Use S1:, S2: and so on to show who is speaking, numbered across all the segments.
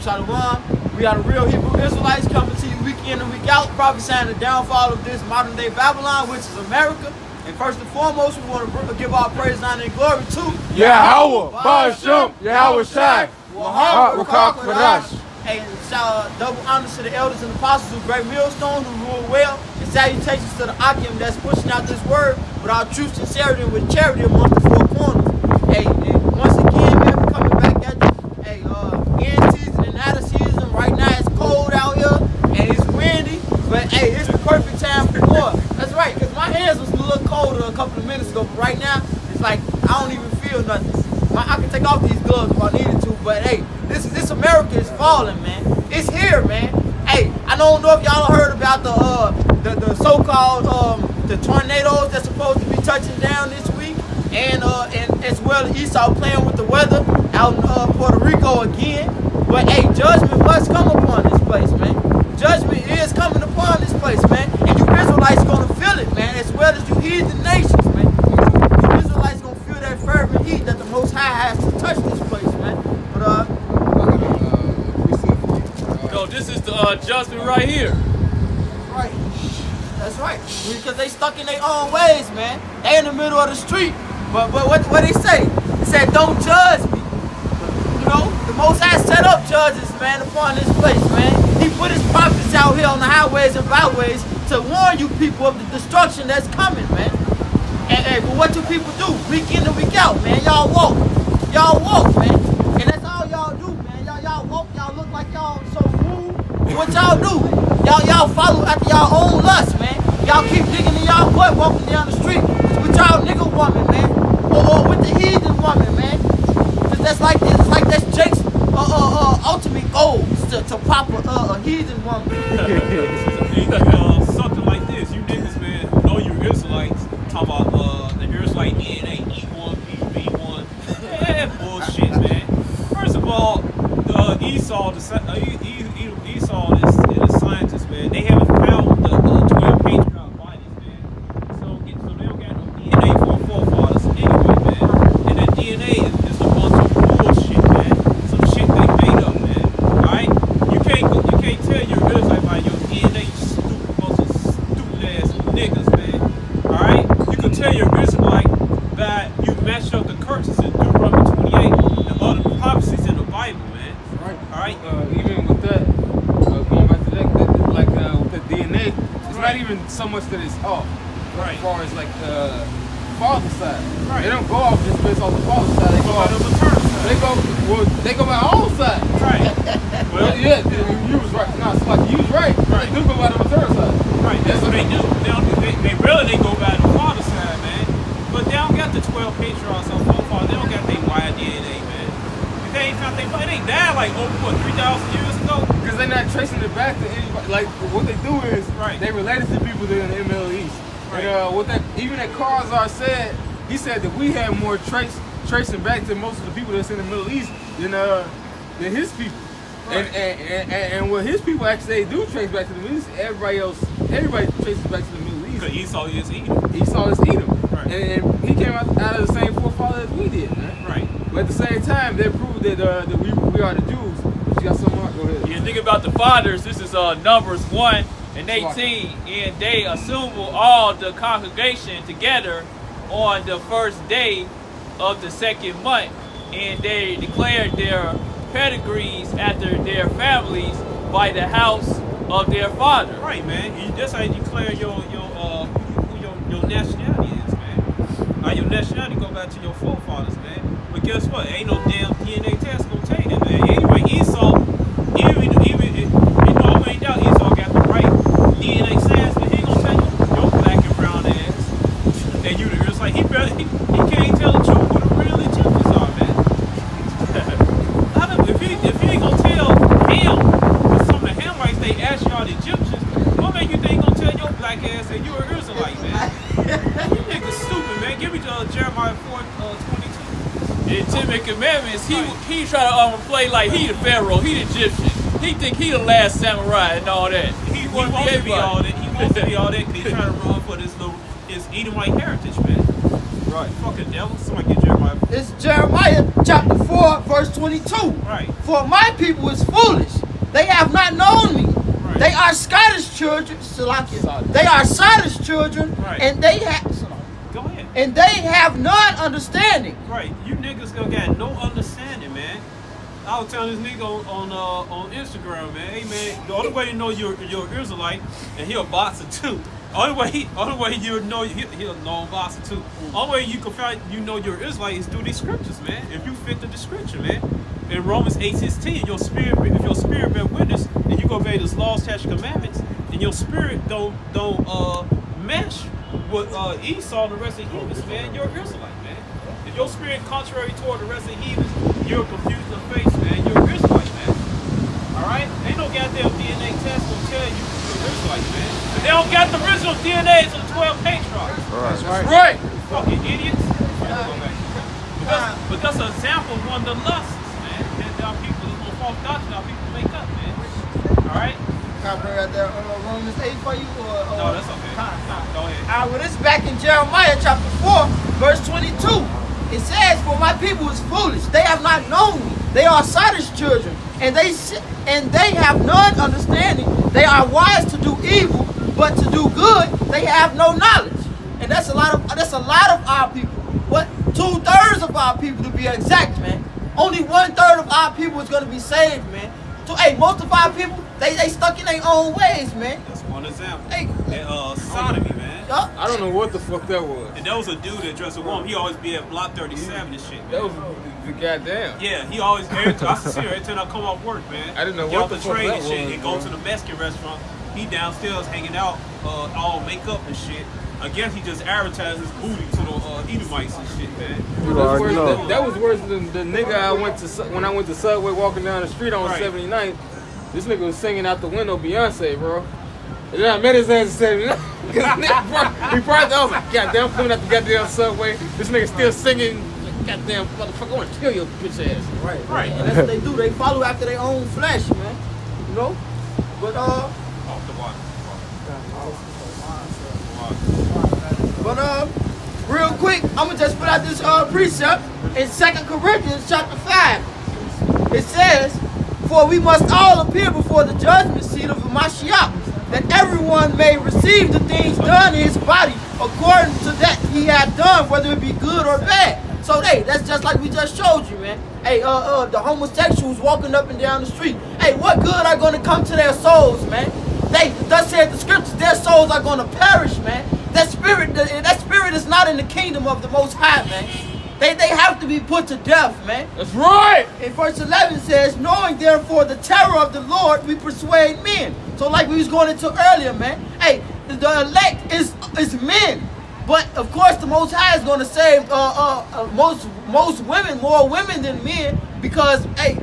S1: Shalom, shalom. We are the real Hebrew Israelites coming to you week in and week out, prophesying the downfall of this modern day Babylon, which is America. And first and foremost, we want to give our praise, honor, and glory to
S2: Yahweh, Ba'ashem, Yahweh Shai, Wahab,
S1: Hey, double honors to the elders and apostles of Great Millstone who rule well, and salutations to the Akim that's pushing out this word with our true sincerity and with charity amongst the four corners. Hey, and once again, man, we're coming back at you. Hey, end season and out of season. Right now it's cold out here and it's windy, but hey, it's the perfect time for war. That's right, because my hands was a little colder a couple of minutes ago, but right now it's like I don't even feel nothing. I can take off these gloves if I needed to, but hey, this America is falling, man. It's here, man. Hey, I don't know if y'all heard about the so-called the tornadoes that's supposed to be touching down this week, and as well Esau playing with the weather out in Puerto Rico again. But hey, judgment must come upon this place, man. Judgment is coming upon this place, man. And you Israelites gonna feel it, man, as well as you heathen nations, man. You Israelites gonna feel that fervent heat that the Most High has to touch this place, man. But
S3: no, this is the judgment right here.
S1: Right. That's right. Because they stuck in their own ways, man. They in the middle of the street. But what they say? They said, don't judge me. You know, the Most High set up judges, man, upon this place, man. He put his prophets out here on the highways and byways to warn you people of the destruction that's coming, man. And but what do people do? Week in and week out, man. Y'all walk. Y'all walk, man. And that's all y'all do, man. Y'all walk. Y'all look like y'all so rude. What y'all do? Y'all follow after y'all own lust, man. Y'all keep digging in y'all butt walking down the street with y'all nigga woman, man. Or with the heathen woman, man. That's like that's Jake's ultimate goals to pop a heathen woman.
S3: Something like this. You niggas, man, know you Israelites. Talking about the Israelite DNA, E1, B1. Yeah, bullshit, man. First of all, Esau, Esau and the scientists, man, they haven't found the 12 patriarch bodies, man. So they don't got no DNA for our forefathers anyway, man. And that DNA is a bunch of bullshit, man. Some shit they made up, man. Alright? You can't tell your Israelite by your DNA, you stupid bunch of stupid ass niggas, man. Alright? You can tell your Israelite that you matched up the curses in Deuteronomy 28 and other prophecies in the Bible, man.
S2: Right.
S3: Alright?
S2: Even with that, going back to that, like with the DNA, it's not even so much that it's off.
S3: Right.
S2: As far as like the father's side.
S3: Right.
S2: They don't go off just based off the father's side. They go
S3: By
S2: off
S3: the maternal side.
S2: they go by our own side.
S3: Right.
S2: Well, yeah, you was right. No, it's like you was right.
S3: Right.
S2: They do go by the maternal side.
S3: Right, that's what they do. They really go by the father's side, man. But they don't got the 12 patriarchs on both fathers. They don't got their wild DNA, man. They ain't found they died like over what, 3,000 years ago?
S2: Because they're not tracing it back to anybody. Like what they do is they related to people that are in the Middle East. Right. And what that even that Karzar said, he said that we have more tracing back to most of the people that's in the Middle East than his people. Right. And what his people actually do trace back to the Middle East, everybody traces back to the Middle East.
S3: Because Esau is Edom.
S2: Esau is Edom.
S3: Right.
S2: And he came out of the same forefather as we did, man.
S3: Right.
S2: But at the same time, they proved that we are the Jews. But you got something more? Go ahead.
S3: You think about the fathers, this is Numbers 1 and 18, and they assembled all the congregation together on the first day of the second month, and they declared their pedigrees after their families by the house of their father. Right, man. That's how you declare your nationality is, man. Your nationality go back to your forefathers, man. But guess what? Ain't no damn DNA test gonna take it, man. Anyway, Esau, I ain't doubt Esau got the right DNA science, but he ain't gonna take your black and brown ass. And you it's like he can't tell the truth what the real Egyptians are, man. If he ain't gonna tell him, some of the Hamites they ask y'all the Egyptians, what make you think he gonna tell your black ass that you're an Israelite, man? You niggas stupid, man. Give me Jeremiah 4:22. In 10 Commandments, he try to play like he the Pharaoh, he the Egyptian. He think he the last samurai and all that. He wants to be all that. He wants to be all that because he's trying to run for his Edomite heritage, man. Right. Fucking devil. Somebody get Jeremiah.
S1: It's Jeremiah chapter 4, verse 22.
S3: Right.
S1: For my people is foolish. They have not known me.
S3: Right.
S1: They are Scottish children. They are Scottish children,
S3: Right.
S1: and they have.
S3: Go ahead.
S1: And they have none understanding.
S3: Right. You niggas gonna got no understanding, man. I was telling this nigga on Instagram, man. Hey, man, the only way you know you're Israelite, and he a boxer too. Only way you know he'll know boxer too. Only way you can find you know you're Israelite is through these scriptures, man. If you fit the description, man. In Romans 8:16, if your spirit bear witness, and you go obey this laws, statutes, commandments, and your spirit don't mesh with Esau and the rest of the heathens, man, you're Israelite, man. If your spirit contrary toward the rest of the heathens, you're confused in face, man. You're Israelite, man. Alright? Ain't no goddamn DNA test gonna tell you you're Israelite, man. And they don't got the original DNAs of the 12 patriarchs.
S2: That's right.
S3: Fucking idiots. But that's an example of one of the lusts, man. And our people, there's no false doctrine our people make up, man. Alright?
S1: Can I bring out that Romans 8 for you?
S3: No, that's okay. Go ahead.
S1: All right, well, this is back in Jeremiah chapter 4, verse 22. It says, for my people is foolish. They have not known me. They are Scottish children, and they have none understanding. They are wise to do evil, but to do good, they have no knowledge. And that's a lot of our people. What? 2/3 of our people, to be exact, man. Only 1/3 of our people is gonna be saved, man. So, hey, most of our people, they stuck in their own ways, man.
S3: That's one example.
S1: Hey,
S3: And sodomy, man.
S2: I don't know what the fuck that was.
S3: And that was a dude that dressed a woman. He always be at Block 37 and shit, man.
S2: That was the goddamn.
S3: Yeah, he always, I see her every time I come off work, man.
S2: I didn't know
S3: Get
S2: what
S3: off
S2: the
S3: the
S2: fuck
S3: train
S2: that
S3: and shit
S2: was,
S3: and go to the Mexican restaurant. He downstairs hanging out, all makeup and shit. I guess he just advertised his booty to the Edomites and shit, man.
S2: That was worse than the nigga when I went to Subway walking down the street on
S3: Right.
S2: 79th. This nigga was singing out the window Beyonce, bro. And then I met his ass at 79th. He probably I was like, goddamn, coming out the goddamn Subway. This nigga still singing. Goddamn motherfucker, I want to kill your bitch ass.
S1: Right. And that's what they do. They follow after their own flesh, man. You know? But
S3: Off the water.
S1: real quick, I'm gonna just put out this precept in 2 Corinthians chapter 5. It says, for we must all appear before the judgment seat of Mashiach, that everyone may receive the things done in his body according to that he had done, whether it be good or bad. So, hey, that's just like we just showed you, man. Hey, the homosexuals walking up and down the street. Hey, what good are going to come to their souls, man? Thus said the scriptures, their souls are going to perish, man. That spirit is not in the kingdom of the Most High, man. They have to be put to death, man.
S2: That's right.
S1: And verse 11 says, knowing therefore the terror of the Lord, we persuade men. So like we was going into earlier, man. Hey, the elect is men. But of course the Most High is going to save most women, more women than men, because hey,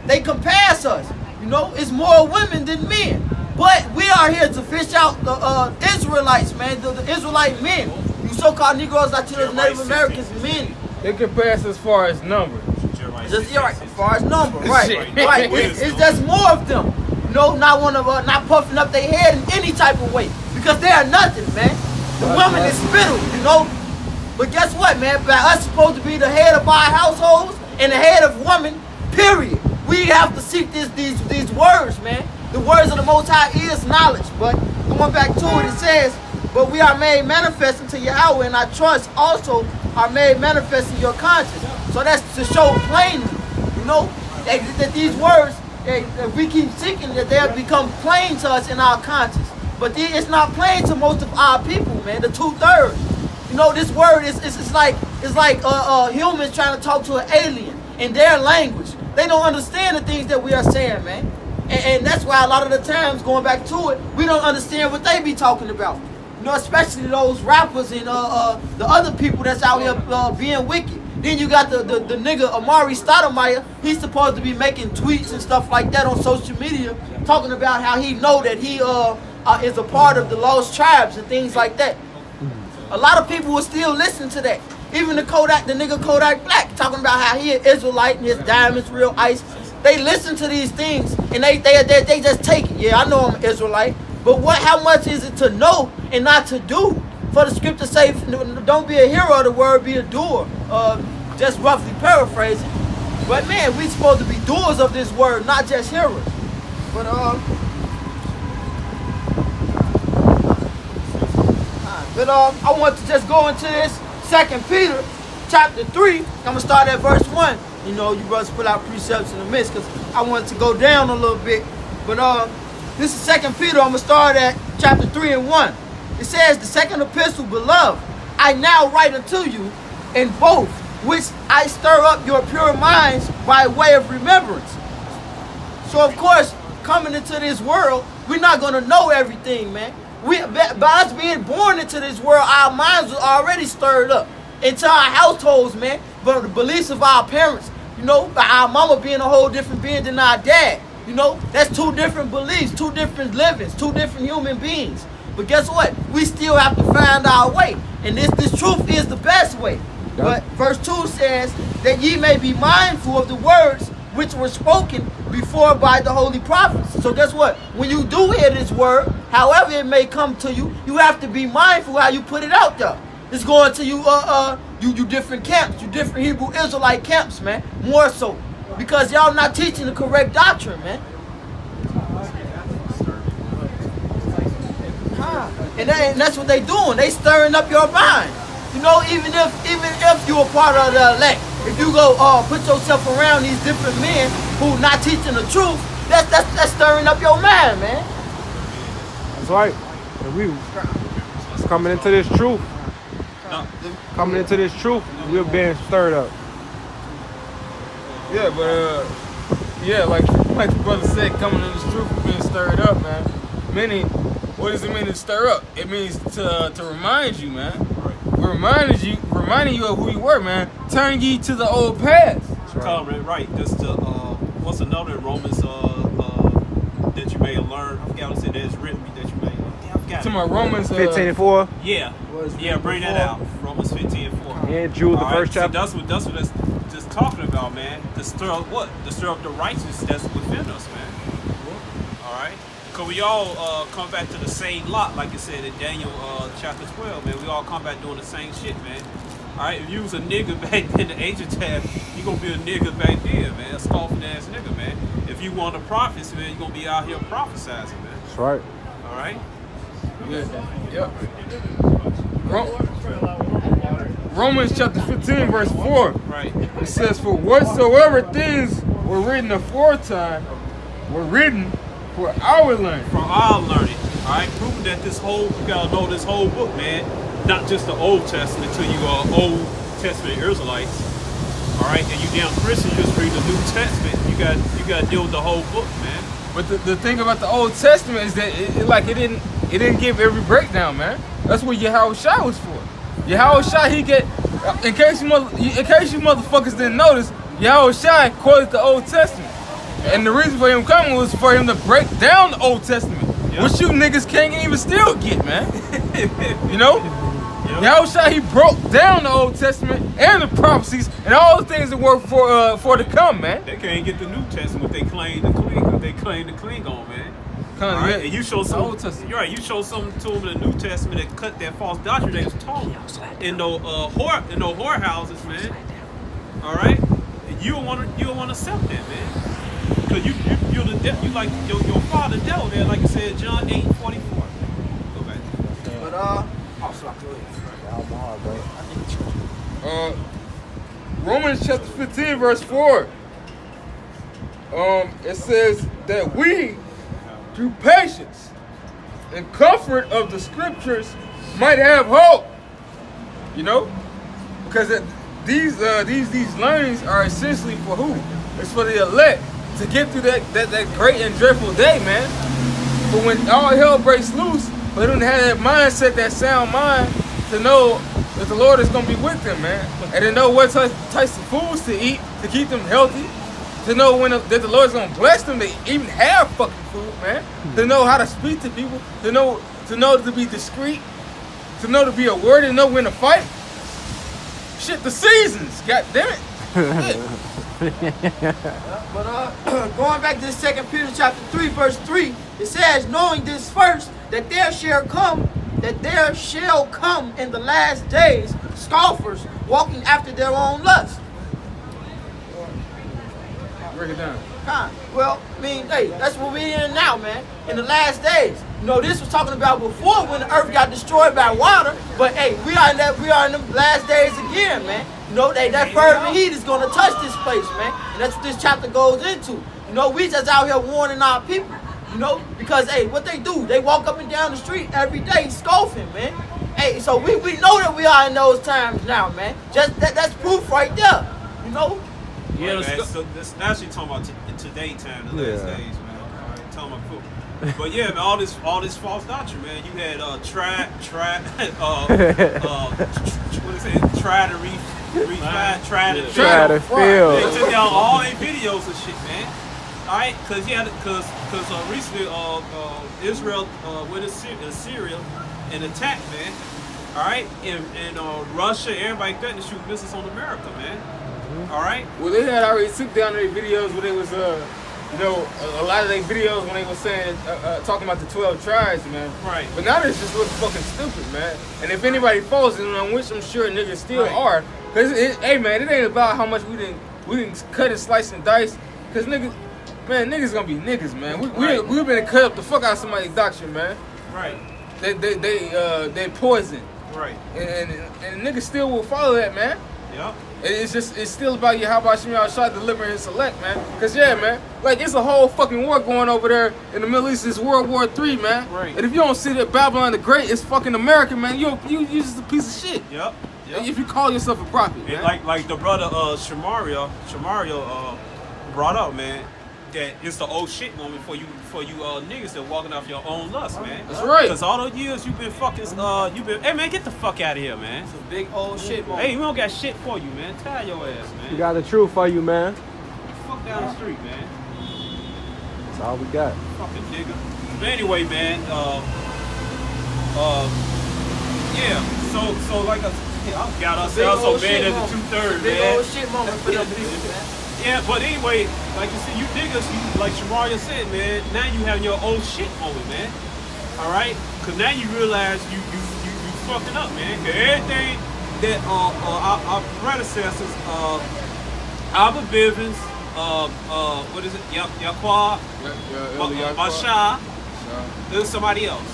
S1: they compass us. You know, it's more women than men. But we are here to fish out the Israelites, man, the Israelite men. You so-called Negroes, Latinos, Native Americans, men.
S2: They compass as far as numbers.
S1: Just right, as far as number, right? Right. It's just more of them. You know, not puffing up their head in any type of way, because they are nothing, man. The woman is spittle, you know. But guess what, man? By us supposed to be the head of our households and the head of woman, period. We have to seek these words, man. The words of the Most High is knowledge. But going back to it, it says, but we are made manifest unto Yahweh, and our trust also are made manifest in your conscience. So that's to show plainly, you know, that these words, if we keep seeking, that they'll become plain to us in our conscience. But it's not plain to most of our people, man, the 2/3. You know, this word is like humans trying to talk to an alien in their language. They don't understand the things that we are saying, man. And that's why a lot of the times, going back to it, we don't understand what they be talking about. You know, especially those rappers and the other people that's out here being wicked. Then you got the nigga Amari Stoudemire. He's supposed to be making tweets and stuff like that on social media, talking about how he know that he is a part of the lost tribes and things like that. A lot of people will still listen to that. Even the nigga Kodak Black, talking about how he an Israelite and his diamonds real ice. They listen to these things and they just take it. Yeah, I know I'm an Israelite, but how much is it to know and not to do? For the scripture say, don't be a hero of the word, be a doer. Just roughly paraphrasing. But man, we supposed to be doers of this word, not just hearers. But I want to just go into this 2 Peter chapter 3. I'm gonna start at verse 1. You know, you brothers put out precepts in the midst because I wanted to go down a little bit. But this is 2 Peter. I'm gonna start at chapter 3 and 1. It says, the second epistle, beloved, I now write unto you in both, which I stir up your pure minds by way of remembrance. So of course, coming into this world, we're not gonna know everything, man. By us being born into this world, our minds are already stirred up into our households, man. But the beliefs of our parents, you know, our mama being a whole different being than our dad. You know, that's two different beliefs, two different livings, two different human beings. But guess what? We still have to find our way. And this truth is the best way. But verse 2 says that ye may be mindful of the words which were spoken before by the holy prophets. So guess what? When you do hear this word, however it may come to you, you have to be mindful how you put it out there. It's going to you different camps, you different Hebrew Israelite camps, man. More so. Because y'all not teaching the correct doctrine, man. And that's what they doing. They stirring up your mind. You know, even if you a part of the elect, if you go put yourself around these different men who not teaching the truth, that's stirring up your mind, man.
S2: That's right. And we coming into this truth. Coming into this truth, we're being stirred up. Yeah, but like the brother said, coming into this truth, we're being stirred up, man. Meaning, what does it mean to stir up? It means to remind you, man. We're reminding you of who you were, man. Turn ye to the old past.
S3: Right. That's the what's another in Romans that you may have learned. I forgot what it said that is written that you may. I forgot.
S2: To my Romans 15 and 4.
S3: Yeah. Bring that out. Romans 15 and 4.
S2: Yeah, Jude, the first chapter.
S3: See, that's what that's just talking about, man. To stir up what? To stir up the righteousness that's within us, man. All right. Because we all come back to the same lot, like it said in Daniel chapter 12, man. We all come back doing the same shit, man. All right, if you was a nigga back in the ancient time, you going to be a nigga back then, man. A scoffing ass nigga, man. If you want the prophets, man, you're going to be out here prophesizing, man.
S2: That's right.
S3: All right?
S2: Yeah. Romans chapter 15, verse 4.
S3: Right.
S2: It says, for whatsoever things were written aforetime were written for our learning.
S3: For our learning. All right? Proving that you got to know this whole book, man. Not just the Old Testament till you are Old Testament Israelites. All right? And you damn Christians just read the New Testament. You got to deal with the whole book, man.
S2: But the thing about the Old Testament is that it didn't give every breakdown, man. That's what Yahushua was for. Yahushua, in case you motherfuckers didn't notice, Yahushua quoted the Old Testament. And the reason for him coming was for him to break down the Old Testament, which you niggas can't even still get, man. You know? Yahushua, he broke down the Old Testament and the prophecies and all the things that were for to come, man.
S3: They can't get the New Testament. They claim to cling on, man. Right? And you show some. You're right. You show something to them in the New Testament that cut that false doctrine they was taught in no whorehouses, man. All right. And you don't want to accept that, man. Because you're the devil. You like your father, devil, man. Like it said, John 8:44. Go back.
S1: But
S2: Romans chapter 15, verse 4. It says that we, through patience and comfort of the scriptures, might have hope. You know, because these learnings are essentially for who? It's for the elect to get through that great and dreadful day, man. But when all hell breaks loose, they don't have that mindset, that sound mind, to know that the Lord is going to be with them, man. And to know what types of foods to eat to keep them healthy. To know that the Lord is going to bless them to even have fucking food, man. To know how to speak to people. To know to be discreet. To know to be a word and know when to fight. Shit, the seasons, god damn it.
S1: But going back to the 2 Peter chapter 3, verse 3, it says, knowing this first, that there shall come that there shall come in the last days scoffers walking after their own lust.
S2: Break it down.
S1: Well, I mean, hey, that's what we're in now, man. In the last days. You know, this was talking about before when the earth got destroyed by water. But hey, we are in the last days again, man. You know, that fervent heat is gonna touch this place, man. And that's what this chapter goes into. You know, we just out here warning our people. You know, because hey, what they do, they walk up and down the street every day scoffing, man. Hey, so we know that we are in those times now, man. Just that's proof right there. You know.
S3: Yeah, man, so this actually talking about today time, the last days, man. All right, talking about food. But yeah, man, all this false doctrine, man. You had what is it? Try to
S4: feel.
S3: They took down all their videos and shit, man. All right, because recently Israel went to Syria and attacked, man. All right, and Russia, everybody threatened to shoot missiles on America, man. All right.
S2: Well, they had already took down their videos where they was, you know, a lot of their videos when they was saying, talking about the 12 tribes, man.
S3: Right.
S2: But now they just look fucking stupid, man. And if anybody falls in on which I'm sure niggas still are, cause hey, man, it ain't about how much we didn't cut and slice and dice, cause niggas gonna be niggas, man. We've been cut up the fuck out of somebody's doctrine, man.
S3: Right.
S2: They poison.
S3: Right.
S2: And niggas still will follow that, man.
S3: Yep.
S2: It's still about how about Shimei Al-Shah delivering his select, man. Cause yeah, man, like it's a whole fucking war going over there in the Middle East. It's World War III, man.
S3: Right.
S2: And if you don't see that Babylon the Great is fucking America, man, you just a piece of shit.
S3: Yep.
S2: If you call yourself a prophet, man.
S3: Like the brother Shamario brought up, man, that it's the old shit moment for you niggas that walking off your own lust, man.
S2: That's right.
S3: Because all those years you've been hey man, get the fuck out of here, man.
S1: It's a big old shit moment.
S3: Hey, we don't got shit for you, man. Tie your ass, man.
S4: We got the truth for you, man.
S3: Fuck down the street, man.
S4: That's all we got.
S3: Fucking nigga. But anyway, man, yeah. So like I got ourselves so bad at the 2/3, man.
S1: Big old shit moment for them people, man.
S3: Yeah, but anyway, like you said, you niggas, like Shamaria said, man, now you have your old shit moment, man. All right? Because now you realize you fucking up, man. Because everything that our predecessors, Albert Bivens, what is it? Yaqua, Masha, there's somebody else.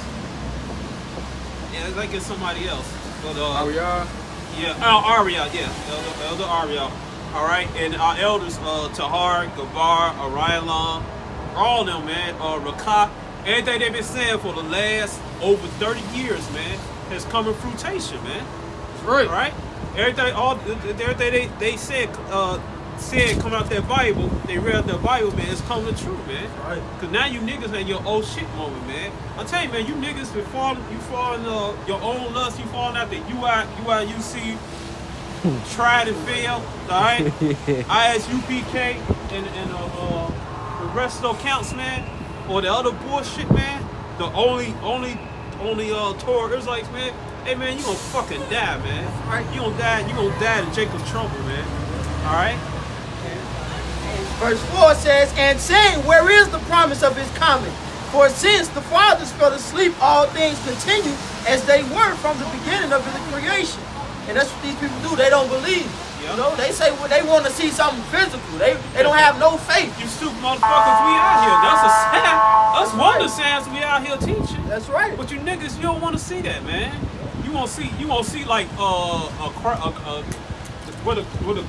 S3: Yeah, it's like it's somebody else. But,
S2: Arya?
S3: Yeah, Arya, yeah. Elder Arya. All right, and our elders, Tahar, Gabar, Arialam, all of them, man, Rakat, everything they've been saying for the last over 30 years, man, has come in fruition, man.
S2: That's right.
S3: All right? Everything they said coming out their Bible, they read their Bible, man, it's coming true, man.
S1: Right.
S3: Because now you niggas in your old shit moment, man. I tell you, man, you niggas been falling your own lust, you falling out the UIUC, tried and failed, all right? ISUPK and the rest of those counts, man, or the other bullshit, man. The only Torah Israelites, man. Hey, man, you gonna fucking die, man. All right, you gonna die in Jacob's trouble, man. All right.
S1: Verse 4 says, and saying, where is the promise of his coming? For since the fathers fell asleep, all things continue as they were from the beginning of the creation. And that's what these people do. They don't believe. Yep. You know, they say they want to see something physical. They don't have no faith.
S3: You stupid motherfuckers, we out here. That's a sign. That's one of the signs we out here teaching.
S1: That's right.
S3: But you niggas, you don't want to see that, man. You won't see like where the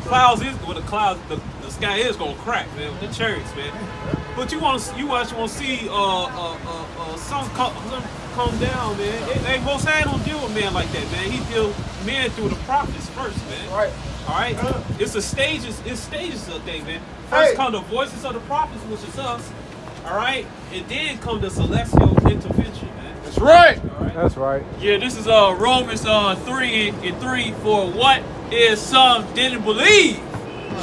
S3: clouds is, the sky is gonna crack, man, with the chariots, man. But you actually want to see some come down, man. They most High don't deal with men like that, man. He deal with men through the prophets first, man.
S1: Right.
S3: All right. It's stages of things, man. First come the voices of the prophets, which is us. All right, and then come the celestial intervention, man.
S2: That's right.
S3: All right.
S4: That's right.
S3: Yeah, this is Romans 3:3. For what is some didn't believe,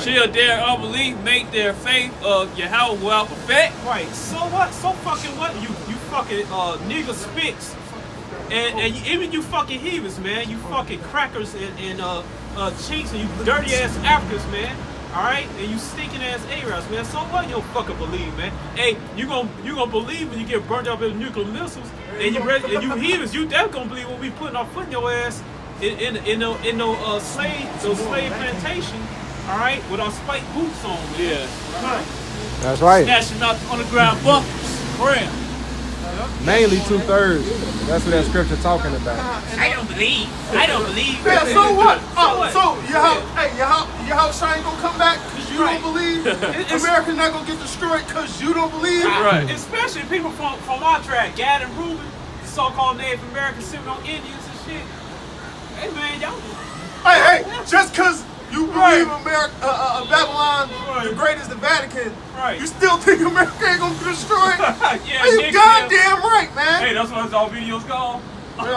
S3: shall their unbelief make their faith of Yahweh without effect? Right. So what? So fucking what? You fucking nigga spits, and even you fucking heathens, man. You fucking crackers and chinks and you dirty ass Africans, man. Alright? And you stinking ass Arabs, man. So what you don't fucking believe, man? Hey, you gonna believe when you get burned up in nuclear missiles, and you heathens, you definitely gonna believe when we putting our foot in your ass in no slave plantation, alright, with our spiked boots on, man.
S2: Yeah.
S3: Right.
S4: That's right.
S3: Smashing out the underground bunkers. Cram.
S4: Mainly 2/3. That's what that scripture talking about.
S3: I don't believe.
S1: Yeah, so what?
S3: what?
S1: So your house ain't gonna come back because you don't believe. America's not gonna get destroyed because you don't believe.
S2: Right.
S3: Especially people from our track, Gad and Ruben, the so-called Native American Seminole Indians and shit. Hey man, y'all.
S1: Hey, just because you believe America, Babylon, the great as the Vatican, you still think America ain't gonna be destroyed?
S3: Yeah,
S1: you goddamn right, man.
S3: Hey, that's why all videos go.
S1: Hey,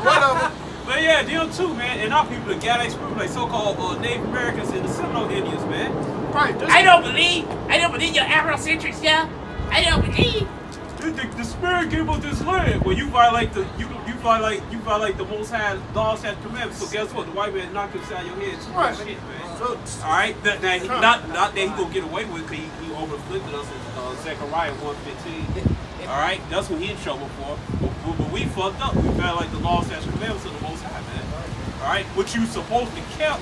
S1: whatever.
S3: But yeah, deal too, man. And our people, the Galax people, like so-called Native Americans and the Seminole Indians, man.
S1: Right.
S5: I don't believe your Afrocentric stuff. I don't believe.
S3: The spirit gave us this land. Well, you violate the Most High laws and commandments. So guess what? The white man knocked upside your head too.
S1: Right.
S3: Shit, man.
S1: So,
S3: all right. Not that he gonna get away with it because he over-afflicted us in Zechariah 1:15. All right. That's what he in trouble for. But we fucked up. We violated the laws and commandments of the Most High, man. All right. What you supposed to count?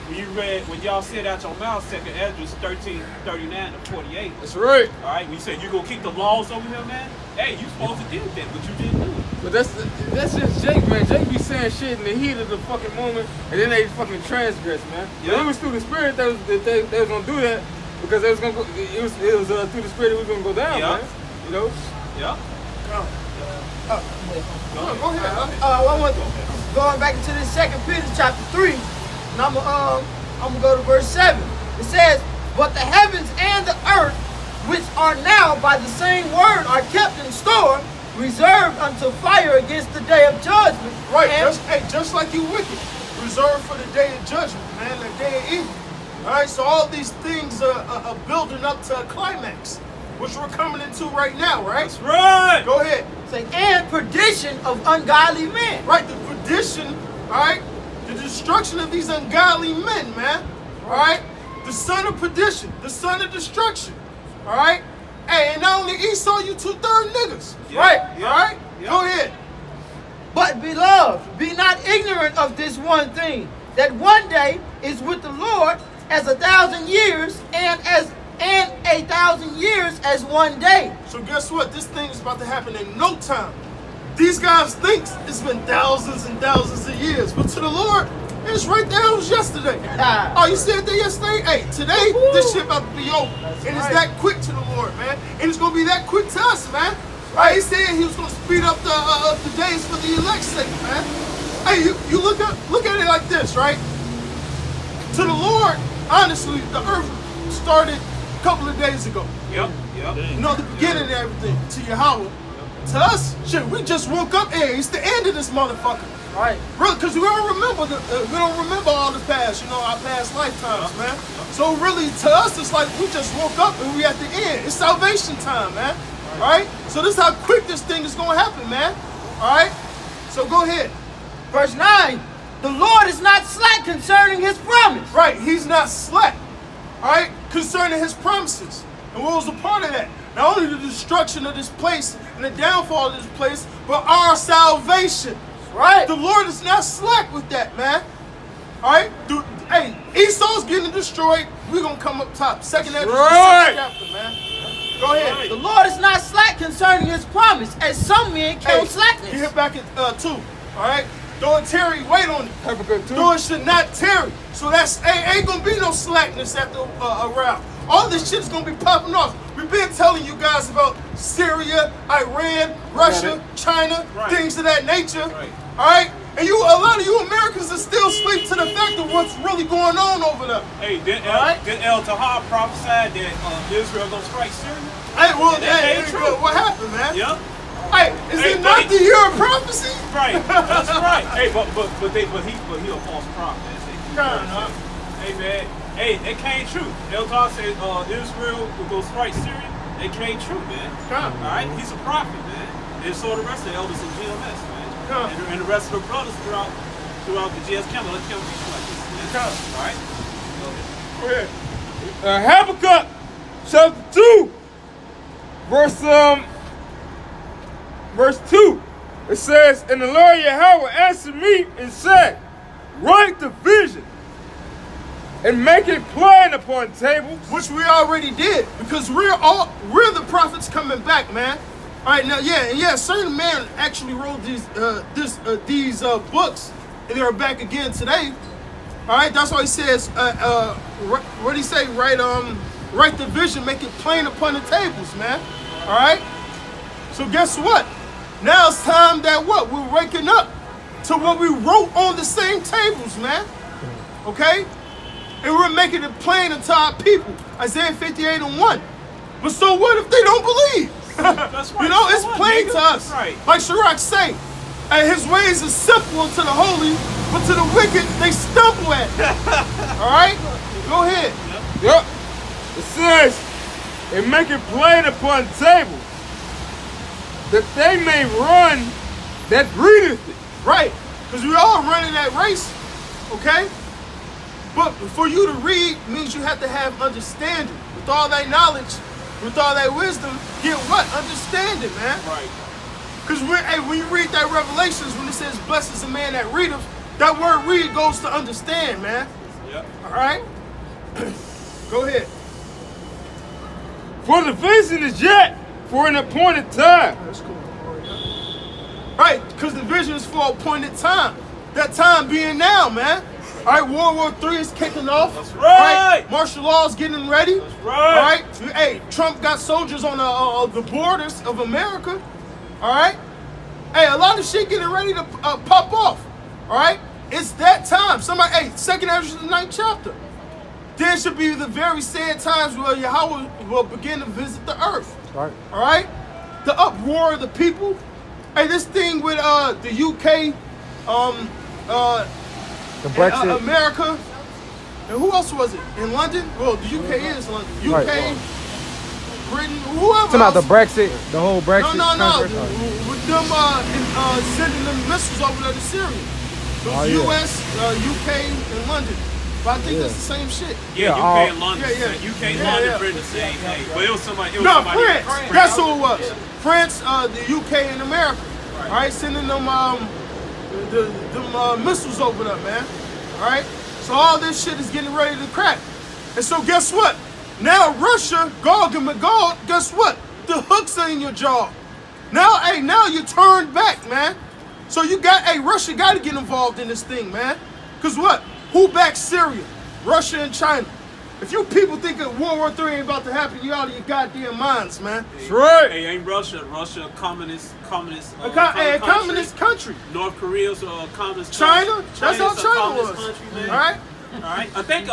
S3: When y'all said out your mouth, 2nd Esdras 13:39-48.
S2: That's right.
S3: All right, we said you gonna keep the laws over here, man. Hey, you supposed to do that, but you didn't do it.
S2: But that's just Jake, man. Jake be saying shit in the heat of the fucking moment, and then they fucking transgress, man.
S3: Yeah.
S2: It was through the spirit that they was gonna do that because they was gonna go. It was through the spirit that we was gonna go down, man. You know.
S3: Yeah.
S1: go ahead. I want going back into this 2 Peter chapter 3, and I'm gonna go to verse 7. It says, "But the heavens and the earth, which are now by the same word are kept in store, reserved unto fire against the day of judgment."
S6: Right, just like you wicked, reserved for the day of judgment, man, the day of evil. All right, so all these things are building up to a climax, which we're coming into right now, right?
S3: That's right.
S6: Go ahead.
S1: Say, and perdition of ungodly men.
S6: Right, the perdition, all right, the destruction of these ungodly men, man. All right, the son of perdition, the son of destruction. All right, hey, and not only Esau, you 2/3 niggas.
S3: Yeah,
S6: Right,
S3: yeah,
S6: all right,
S3: yeah.
S6: go ahead.
S1: But beloved, be not ignorant of this one thing, that one day is with the Lord as 1,000 years, and 1,000 years as one day.
S6: So guess what? This thing is about to happen in no time. These guys think it's been thousands and thousands of years, but to the Lord, it's right there. It was yesterday. Oh, you said that yesterday? Hey, today, this shit about to be over. And it's that quick to the Lord, man. And it's going to be that quick to us, man. Right? He said he was going to speed up the days for the elect's sake, man. Hey, you look at it like this, right? To the Lord, honestly, the earth started a couple of days ago.
S3: Yep.
S6: You know, the beginning of everything, to Yahweh. To us, shit, we just woke up. Hey, it's the end of this motherfucker.
S1: Right.
S6: Really, because we don't remember all the past, you know, our past lifetimes, man. So really, to us, it's like we just woke up and we at the end. It's salvation time, man. All right? So this is how quick this thing is going to happen, man. All right? So go ahead.
S1: Verse 9, the Lord is not slack concerning his promise.
S6: Right, he's not slack, all right, concerning his promises. And what was a part of that? Not only the destruction of this place and the downfall of this place, but our salvation.
S1: Right.
S6: The Lord is not slack with that, man. All right? Hey, Esau's getting destroyed. We're going to come up top. 2nd Esdras,
S2: Right.
S6: chapter, man. Go ahead.
S1: The Lord is not slack concerning his promise, as some men count slackness.
S6: You hit back at 2, all right? Though it tarry, wait on it.
S2: Habakkuk 2.
S6: Though it should not tarry. So that's ain't going to be no slackness after around. All this shit is going to be popping off. We've been telling you guys about Syria, Iran, Russia, China, things of that nature.
S3: Right.
S6: All right? And a lot of you Americans are still asleep to the fact of what's really going on over there.
S3: Hey, did
S6: Right.
S3: El Tahar prophesied that Israel gonna strike Syria?
S6: Hey, well,
S3: That ain't true.
S6: what happened, man?
S3: Yeah.
S6: Hey, is
S3: Hey,
S6: it not
S3: buddy.
S6: the year of prophecy?
S3: Right. That's right. Hey, but he a false prophet.
S6: Fair enough.
S3: Hey man, hey, that came true. El Tahar said Israel will go strike Syria. That came true, man.
S6: Come.
S3: All right, he's a prophet, man. And so the rest of the elders of GMS, man.
S6: Come.
S3: And the rest of the brothers throughout the GS Campbell, let Campbell be like this, man.
S6: Come.
S3: All right. Go ahead.
S2: Habakkuk chapter 2, verse 2. It says, and the Lord Yahweh answered me and said, write the vision and make it plain upon tables.
S6: Which we already did, because we're the prophets coming back, man. All right, now, certain man actually wrote these books, and they're back again today. All right, that's why he says, what did he say? Write the vision, make it plain upon the tables, man. All right. So guess what? Now it's time that we're waking up to what we wrote on the same tables, man. Okay? And we're making it plain unto our people. Isaiah 58:1. But so what if they don't believe?
S3: That's right.
S6: You know, it's
S3: So what,
S6: plain
S3: nigga?
S6: to us.
S3: Right.
S6: Like Sirach say, and his ways are simple unto the holy, but to the wicked they stumble at. All right? Go ahead.
S2: Yep. It says, and make it plain upon tables, that they may run that readeth it.
S6: Right. Because we all running that race. Okay? But for you to read means you have to have understanding. With all that knowledge, with all that wisdom, get what? Understanding, man.
S3: Right.
S6: Because when you read that Revelations, when it says, blessed is the man that readeth, that word read goes to understand, man.
S3: Yep.
S6: All right? Go ahead.
S2: For the vision is yet for an appointed time.
S6: That's cool. Right, because the vision is for appointed time. That time being now, man. All right, World War III is kicking off.
S3: That's right.
S6: Martial law is getting ready.
S3: That's right.
S6: All right. Hey, Trump got soldiers on the borders of America. All right. Hey, a lot of shit getting ready to pop off. All right. It's that time. Somebody, hey, 2nd Ezra, the 9th chapter. There should be the very sad times where Yahweh will begin to visit the earth.
S4: Right.
S6: All right. The uproar of the people. Hey, this thing with the UK,
S4: The Brexit.
S6: America, and who else was it? In London? Well, the UK is London. UK,
S4: Right.
S6: Britain, whoever.
S4: Talking about the
S6: else.
S4: Brexit, the whole Brexit.
S6: No.
S4: conference.
S6: With them sending them missiles over there to Syria. It was
S4: yeah.
S6: US, UK, and London. But I think that's the same shit.
S3: Yeah, UK
S4: all-
S3: and London.
S6: Yeah.
S3: UK and
S6: Yeah,
S3: London,
S6: yeah.
S3: Britain, the same thing. But it was somebody. It was
S6: No,
S3: somebody
S6: France. That's who it was. France, the UK, and America. All right, sending them missiles over there, man. All right, so all this shit is getting ready to crack. And so guess what? Now Russia, Gog and Magog, guess what? The hooks are in your jaw. Now, hey, now you turned back, man. So Russia got to get involved in this thing, man. Cause what? Who backs Syria? Russia and China. If you people think that World War III ain't about to happen, you out of your goddamn minds, man.
S2: That's right.
S3: Hey, ain't Russia a communist
S6: A communist country.
S3: North Korea's a communist
S6: China?
S3: country.
S6: That's how
S3: China's a
S6: China
S3: communist
S6: was.
S3: country, man.
S6: All right?
S3: All right. I think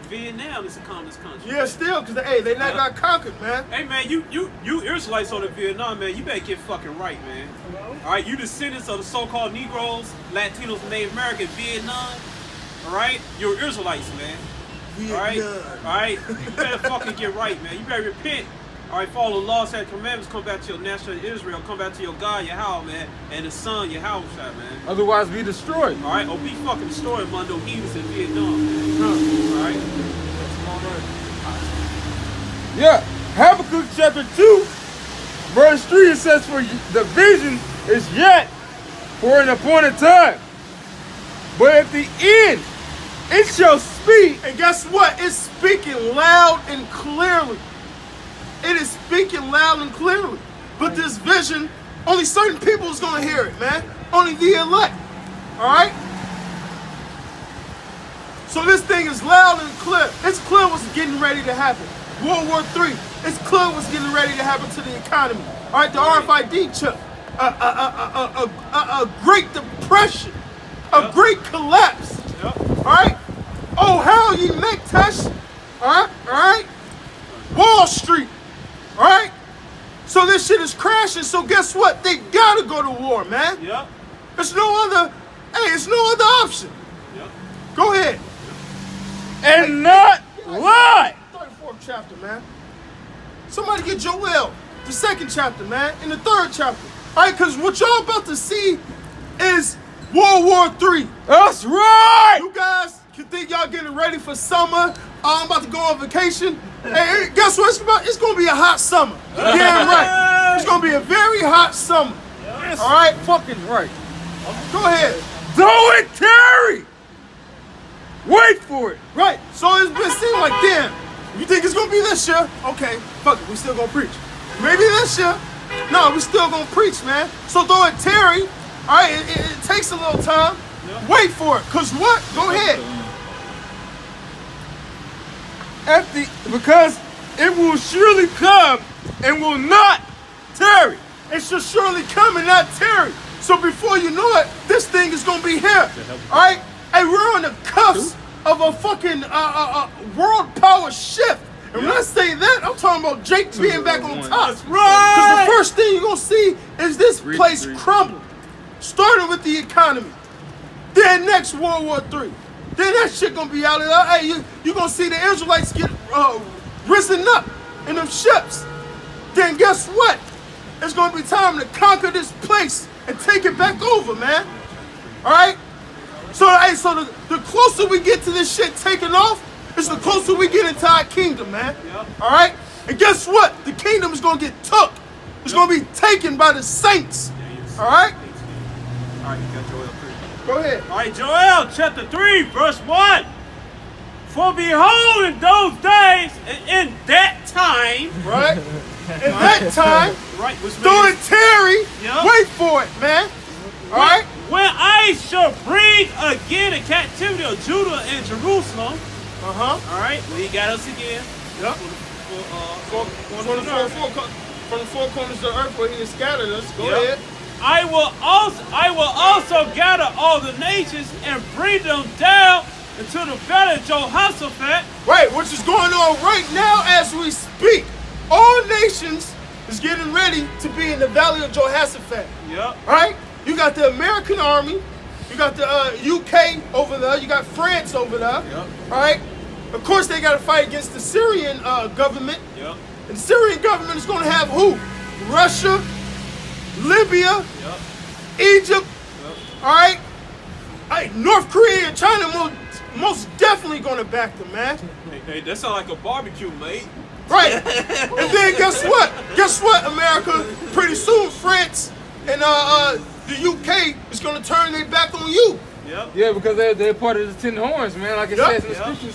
S3: Vietnam is a communist country.
S6: Yeah, still, because they not got conquered, man.
S3: Hey man, you Israelites on the Vietnam, man, you better get fucking right, man. All right, you descendants of the so-called Negroes, Latinos, and Native Americans, Vietnam. All right, you're Israelites, man. All right, you better fucking get right, man. You better repent. All right, follow the laws and commandments. Come back to your national Israel. Come back to your God, Yahweh, man, and His Son, Yahweh, man.
S2: Otherwise, be destroyed.
S3: All right, or be fucking destroyed, Mondo heathens in Vietnam, man. All right.
S2: Yeah. Habakkuk chapter 2, verse 3, it says, for the vision is yet for an appointed time. But at the end, it shall speak.
S6: And guess what? It's speaking loud and clearly. It is speaking loud and clearly. But this vision, only certain people is going to hear it, man. Only the elect. All right? So this thing is loud and clear. It's clear what's getting ready to happen. World War III. It's clear what's getting ready to happen to the economy. All right, the RFID chip. A Great Depression. A great collapse. All right? Oh, hell, ye make test. All right? Wall Street. All right? So this shit is crashing. So guess what? They gotta go to war, man.
S3: Yep.
S6: There's no other option.
S3: Yep.
S6: Go ahead.
S2: And not lie.
S6: 34th chapter, man. Somebody get Joel, the 2nd chapter, man, in the 3rd chapter. All right, because what y'all about to see is World War III.
S2: That's right.
S6: You guys You think y'all getting ready for summer? I'm about to go on vacation. Hey, guess what? It's gonna be a hot summer. You're damn right. It's gonna be a very hot summer.
S2: Yes.
S6: All right?
S2: Fucking right.
S6: Go ahead.
S2: Do it, Terry! Wait for it.
S6: Right. So it's been seeming like, damn, you think it's gonna be this year? Okay, fuck it, we still gonna preach. Maybe this year. No, we still gonna preach, man. So throw it, Terry. All right, it takes a little time. Yep. Wait for it, cause what? Go ahead.
S2: Because it will surely come and will not tarry.
S6: It shall surely come and not tarry. So before you know it, this thing is gonna be here. All right? Hey, we're on the cusp of a fucking world power shift. And when I say that, I'm talking about Jake being back on top.
S3: That's right.
S6: Because the first thing you're gonna see is this place crumble. Starting with the economy. Then next World War III. Then that shit gonna be out of there. Hey, you gonna see the Israelites get risen up in them ships. Then guess what? It's gonna be time to conquer this place and take it back over, man. All right? So, hey, so the closer we get to this shit taking off, it's the closer we get into our kingdom, man. Yep. All right? And guess what? The kingdom is gonna get took. It's gonna be taken by the saints. All right?
S3: All right, you got Joel 3.
S6: Go ahead.
S3: All right, Joel chapter 3, verse 1. For behold, in those days, and in that time,
S6: right? In that time,
S3: right,
S6: do it, Terry. Yep. Wait for it, man. All right?
S3: When I shall bring again the captivity of Judah and Jerusalem.
S6: All
S3: right, well, he got us again.
S6: Yep. From the four corners of the earth where he has scattered us. Go ahead.
S3: I will also gather all the nations and bring them down into the valley of Jehoshaphat.
S6: Right, which is going on right now as we speak. All nations is getting ready to be in the valley of Jehoshaphat.
S3: Yep.
S6: Right? You got the American army, you got the UK over there, you got France over there.
S3: Yep.
S6: Right? Of course, they got to fight against the Syrian government.
S3: Yep.
S6: And the Syrian government is going to have who? Russia, Libya, Egypt, all right? Hey, North Korea and China most definitely going to back them, man.
S3: Hey, that sounds like a barbecue, mate.
S6: Right. And then guess what? Guess what, America? Pretty soon, France and the UK is going to turn their back on you.
S3: Yep.
S2: Yeah, because they're part of the 10 horns, man. Like it says in the scripture, it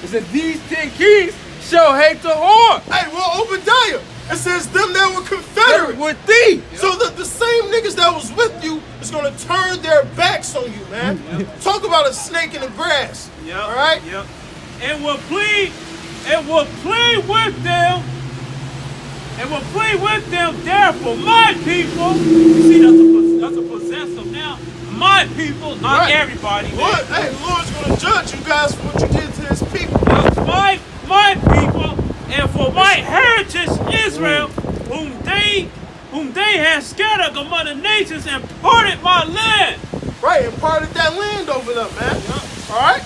S2: says these 10 kings shall hate the whore.
S6: Hey, well, Obadiah, it says them that were confederate
S2: with thee.
S6: Yep. So the same niggas that was with you is going to turn their backs on you, man. Yep. Talk about a snake in the grass.
S3: Yep.
S6: All right?
S3: Yep. And will plead with them. And will plead with them there for my people. You see, that's a possessive now. My people, not everybody.
S6: Lord, hey, the Lord's going to judge you guys for what you did to his people.
S3: My people, and for my heritage Israel, whom they have scattered among the nations and parted my land.
S6: Right, and parted that land over there, man. Yep. All right?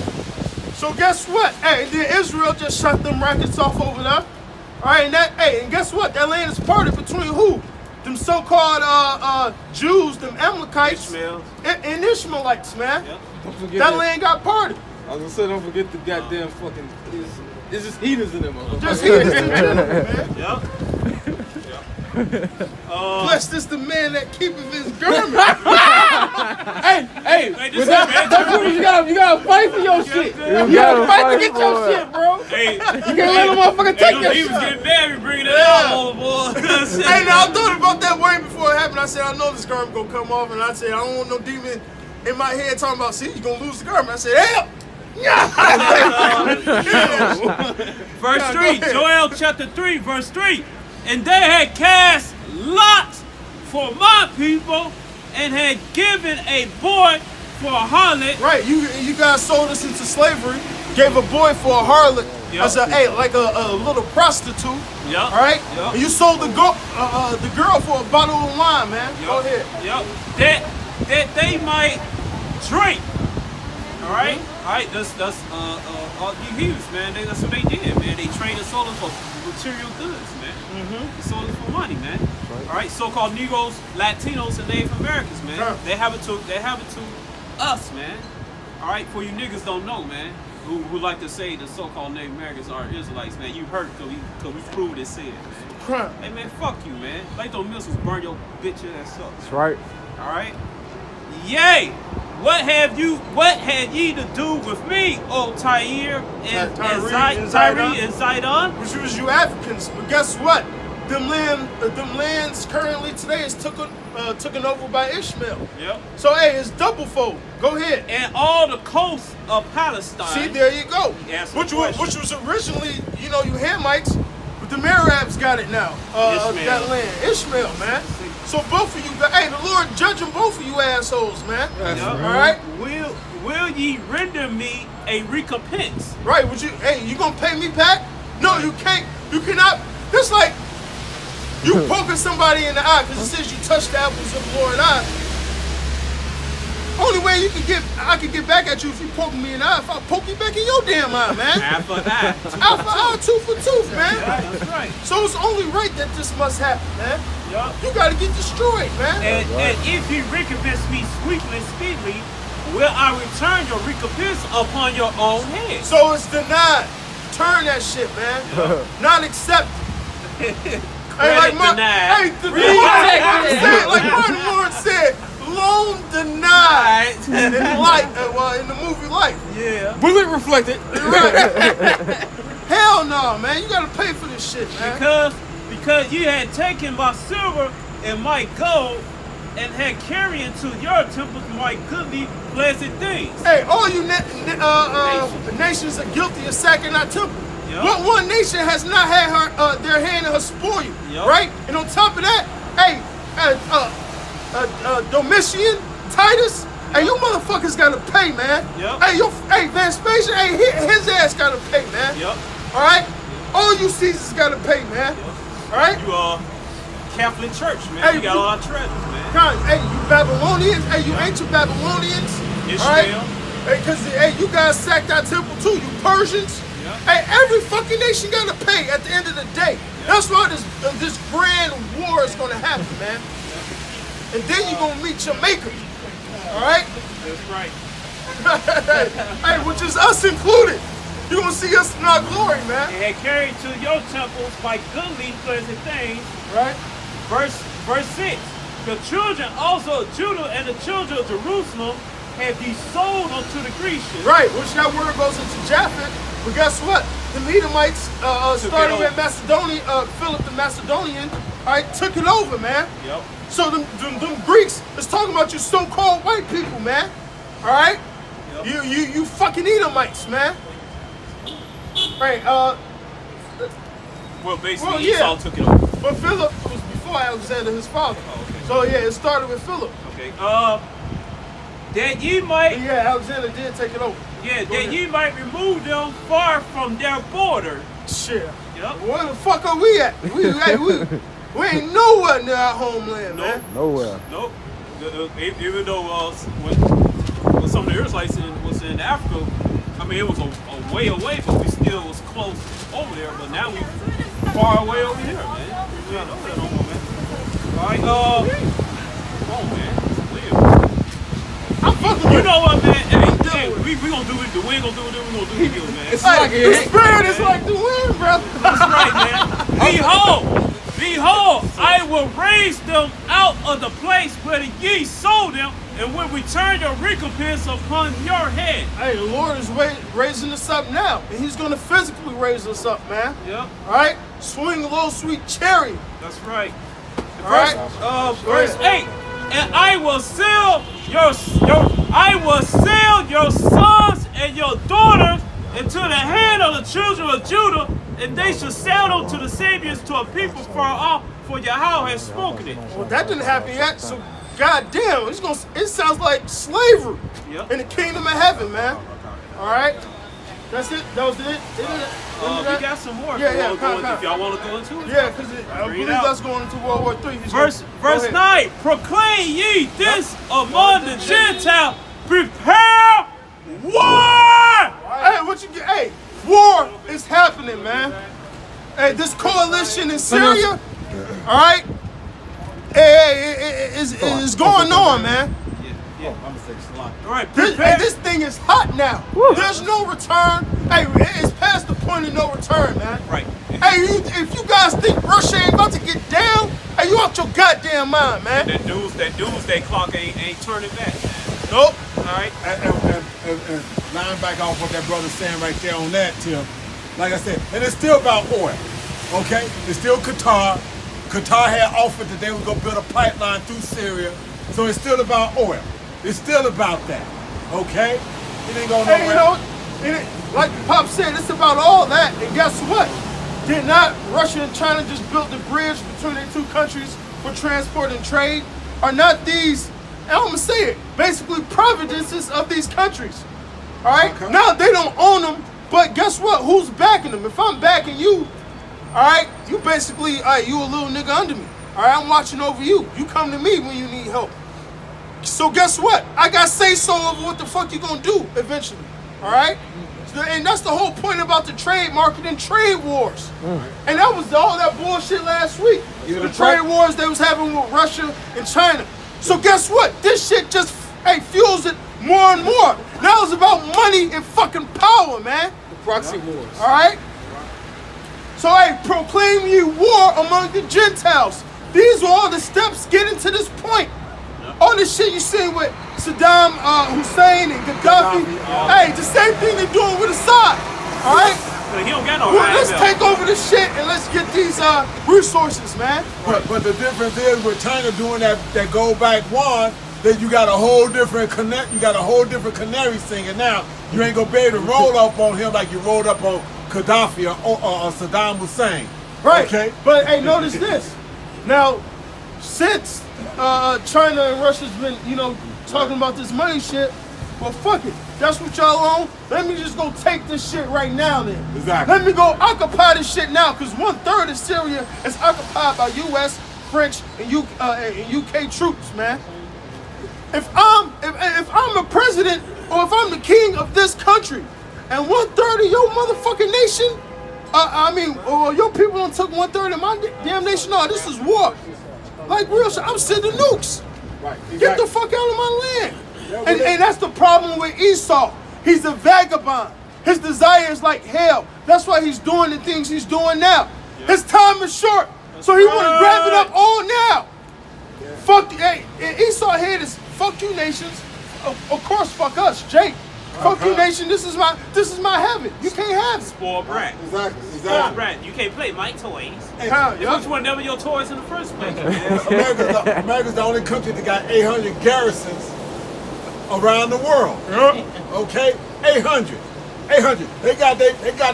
S6: So guess what? Hey, then Israel just shut them rackets off over there. All right, and guess what? That land is parted between who? Them so-called Jews, them Amalekites, and Ishmaelites, man.
S3: Yep.
S2: Don't forget
S6: that land got parted.
S2: I was gonna say, don't forget the goddamn fucking. It's just heathens in them.
S6: Just heathens in general, man.
S3: Yep.
S6: Blessed is the man that keepeth his garment.
S2: hey, you gotta fight for your shit. You gotta fight to get your shit, bro.
S3: Hey,
S2: you can't let a motherfucker take your shit.
S3: He was getting mad, we bringing it out, boy.
S6: Hey, now I thought about that way before it happened. I said, I know this garment gonna come off, and I said, I don't want no demon in my head talking about, see, you gonna lose the garment. I said, hell.
S3: Verse 3, Joel chapter 3, verse 3. And they had cast lots for my people and had given a boy for a harlot.
S6: Right, you guys sold us into slavery, gave a boy for a harlot.
S3: Yep.
S6: As like a little prostitute.
S3: Yep.
S6: All right?
S3: Yep.
S6: And you sold the girl for a bottle of wine, man.
S3: Yep.
S6: Go ahead.
S3: Yep. That they might drink. All right? All right, that's all you Hebrews, man. That's what they did, man. They traded sold us for material goods, man. They sold it for money, man. Right. All right, so-called Negroes, Latinos, and Native Americans, man. Sure. They have it to us, man. All right, for you niggas don't know, man, who like to say the so-called Native Americans are Israelites, man. You hurt because we proved it said, man. Hey, man, fuck you, man. Let those missiles burn your bitch ass up.
S4: That's right.
S3: All right. Yay! What had ye to do with me, oh Tyre and Tyree and Zidon?
S6: Which was you Africans, but guess what? Them lands currently today is taken over by Ishmael.
S3: Yep.
S6: So hey, it's double fold. Go ahead.
S3: And all the coast of Palestine.
S6: See, there you go.
S3: Which
S6: was originally, you Hamites, but the Arabs got it now. That land, Ishmael, man. So both of you, hey, the Lord judging both of you assholes, man.
S3: Yep.
S6: All right.
S3: Will ye render me a recompense?
S6: Right. Would you? Hey, you gonna pay me back? No, you can't. You cannot. It's like you poking somebody in the eye because it says you touched the apples of the Lord's eye. Only way I can get back at you if you poke me in the eye. If I poke you back in your damn eye, man.
S3: Eye for eye.
S6: Eye for eye, tooth for tooth, man.
S3: That's right.
S6: So it's only right that this must happen, man.
S3: Yup.
S6: You gotta get destroyed, man.
S3: And if you recompense me sweetly and speedily, will I return your recompense upon your own head?
S6: So it's denied. Turn that shit, man. Not accepted.
S3: Denied.
S6: Like Martin Lawrence said, loan denied in the movie Life.
S3: Yeah.
S2: Bullet reflected.
S6: Hell no, man. You gotta pay for this shit, man.
S3: Because you had taken my silver and my gold and had carried into your temples my goodly pleasant things.
S6: Hey, all you nations are guilty of sacking our temple.
S3: Yep.
S6: What one nation has not had their hand in her spoil,
S3: Yep.
S6: right? And on top of that, hey, Domitian, Titus, hey, you motherfuckers gotta pay, man.
S3: Yep.
S6: Hey, Vespasian, hey, his ass gotta pay, man.
S3: Yep.
S6: All right, all you Caesars gotta pay, man.
S3: Yep.
S6: All right.
S3: You Catholic Church, man.
S6: Hey,
S3: you got a lot of treasures, man.
S6: Hey, you Babylonians, hey, you ancient Babylonians,
S3: Ishmael.
S6: all right? Hey, cause you guys sacked our temple too, you Persians.
S3: Yeah.
S6: Hey, every fucking nation gotta pay at the end of the day.
S3: Yeah.
S6: That's why this grand war is gonna happen, man. And then you're gonna meet your maker. All right?
S3: That's right.
S6: Hey, which is us included. You're gonna see us in our glory, man.
S3: And had carried to your temples my goodly pleasant things.
S6: Right?
S3: Verse 6. The children also of Judah and the children of Jerusalem have ye sold unto the Grecians.
S6: Right, which that word goes into Japhet. But guess what? The Edomites, starting with Macedonia, Philip the Macedonian, all right, took it over, man.
S3: Yep.
S6: So them Greeks is talking about you so-called white people, man. All right?
S3: Yep.
S6: You fucking Edomites, man. Right,
S3: Well, basically, Esau took it over.
S6: But Philip was before Alexander, his father.
S3: Oh, okay.
S6: So yeah, it started with Philip.
S3: Okay. That ye might...
S6: But yeah, Alexander did take it over.
S3: Yeah, that ye might remove them far from their border.
S6: Shit.
S3: Yep.
S6: Where the fuck are we at? We ain't nowhere near our homeland, man.
S4: Nowhere.
S3: Nope. Even though when some of the Israelites was in Africa, I mean, it was a way away, but we still was close over there. But now we far away over here, man. We ain't over there no more, man. All right, come on, man. It's weird.
S6: I'm fucking
S3: You know what, man? Hey, we gonna do it. The wind gonna do it. We gonna do it, here, man.
S2: It's
S6: Like,
S2: like
S6: the spirit is like the wind, brother.
S3: That's right, man. Behold, I will raise them out of the place where ye sold them, and will return your recompense upon your head.
S6: Hey, the Lord is raising us up now, and He's gonna physically raise us up, man.
S3: Yep,
S6: All right, swing a low, sweet chariot.
S3: that's right.
S6: All right.
S3: Verse 8. And I will sell your sons and your daughters into the hand of the children of Judah, and they shall sell them to the Sabians, to a people far off, for Yahweh has spoken it.
S6: Well, that didn't happen yet, so goddamn, it sounds like slavery in the kingdom of heaven, man. All right, that's it. That was it.
S3: We got some more.
S6: Yeah,
S3: if y'all want to go into it.
S6: Yeah, because I believe that's going into World War III.
S3: Verse 9. Proclaim ye this among the Gentiles. Prepare war.
S6: Hey, what you get? Hey, war is happening, man. Hey, this coalition in Syria, all right, is going on, man.
S3: Yeah.
S7: Oh, I'm gonna say Salon.
S3: All right,
S6: This thing is hot now. There's no return. Hey, it's past the point of no return, man.
S3: Right.
S6: Hey, if you guys think Russia ain't about to get down, hey, you out your goddamn mind, man.
S3: That doomsday clock ain't turning back, man.
S6: Nope.
S3: All right.
S7: And line back off what that brother's saying right there on that, Tim. Like I said, and it's still about oil, okay? It's still Qatar. Qatar had offered that they were gonna build a pipeline through Syria, so it's still about oil. It's still about that, okay? It ain't going nowhere.
S6: Hey, you know, like Pop said, it's about all that. And guess what? Did not Russia and China just build the bridge between the two countries for transport and trade? Are not these, and I'm gonna say it, basically providences of these countries? All right.
S7: Okay.
S6: Now they don't own them, but guess what? Who's backing them? If I'm backing you, all right, you basically, all right, you a little nigga under me. All right, I'm watching over you. You come to me when you need help. So guess what? I got say-so over what the fuck you gonna do eventually. All right? And that's the whole point about the trade market and trade wars. And that was all that bullshit last week. The trade wars they was having with Russia and China. So guess what? This shit just fuels it more and more. Now it's about money and fucking power, man.
S2: The proxy wars.
S6: All right? So proclaim ye war among the Gentiles. These are all the steps getting to this point. All this shit you see with Saddam Hussein and Gaddafi, hey, the same thing they're doing with Assad. All right?
S3: But he don't got no
S6: Let's take over this shit and let's get these resources, man.
S7: But the difference is with China doing that go back one, then you got a whole different canary singing now. You ain't gonna be able to roll up on him like you rolled up on Gaddafi or Saddam Hussein.
S6: Right.
S7: Okay.
S6: But hey, notice this. Now, since China and Russia's been, talking about this money shit, well, fuck it. That's what y'all on. Let me just go take this shit right now then.
S7: Exactly.
S6: Let me go occupy this shit now, because 1/3 of Syria is occupied by U.S., French, and UK troops, man. If I'm a president or if I'm the king of this country, and 1/3 of your motherfucking nation, your people done took 1/3 of my damn nation. No, this is war. Like real shit. I'm sending nukes.
S7: Right. Exactly.
S6: Get the fuck out of my land. And that's the problem with Esau. He's a vagabond. His desire is like hell. That's why he's doing the things he's doing now. His time is short. So he want to grab it up all now. Yeah. Fuck, Esau head is fuck you nations. Of course, fuck us, Jake. Fuck you nation. This is my heaven. You can't have it.
S3: Spoiled brat.
S7: Exactly.
S3: Spoiled brat. You can't play my toys. Which one never your toys in the first place?
S7: America's the only country that got 800 garrisons around the world. Okay, 800. They got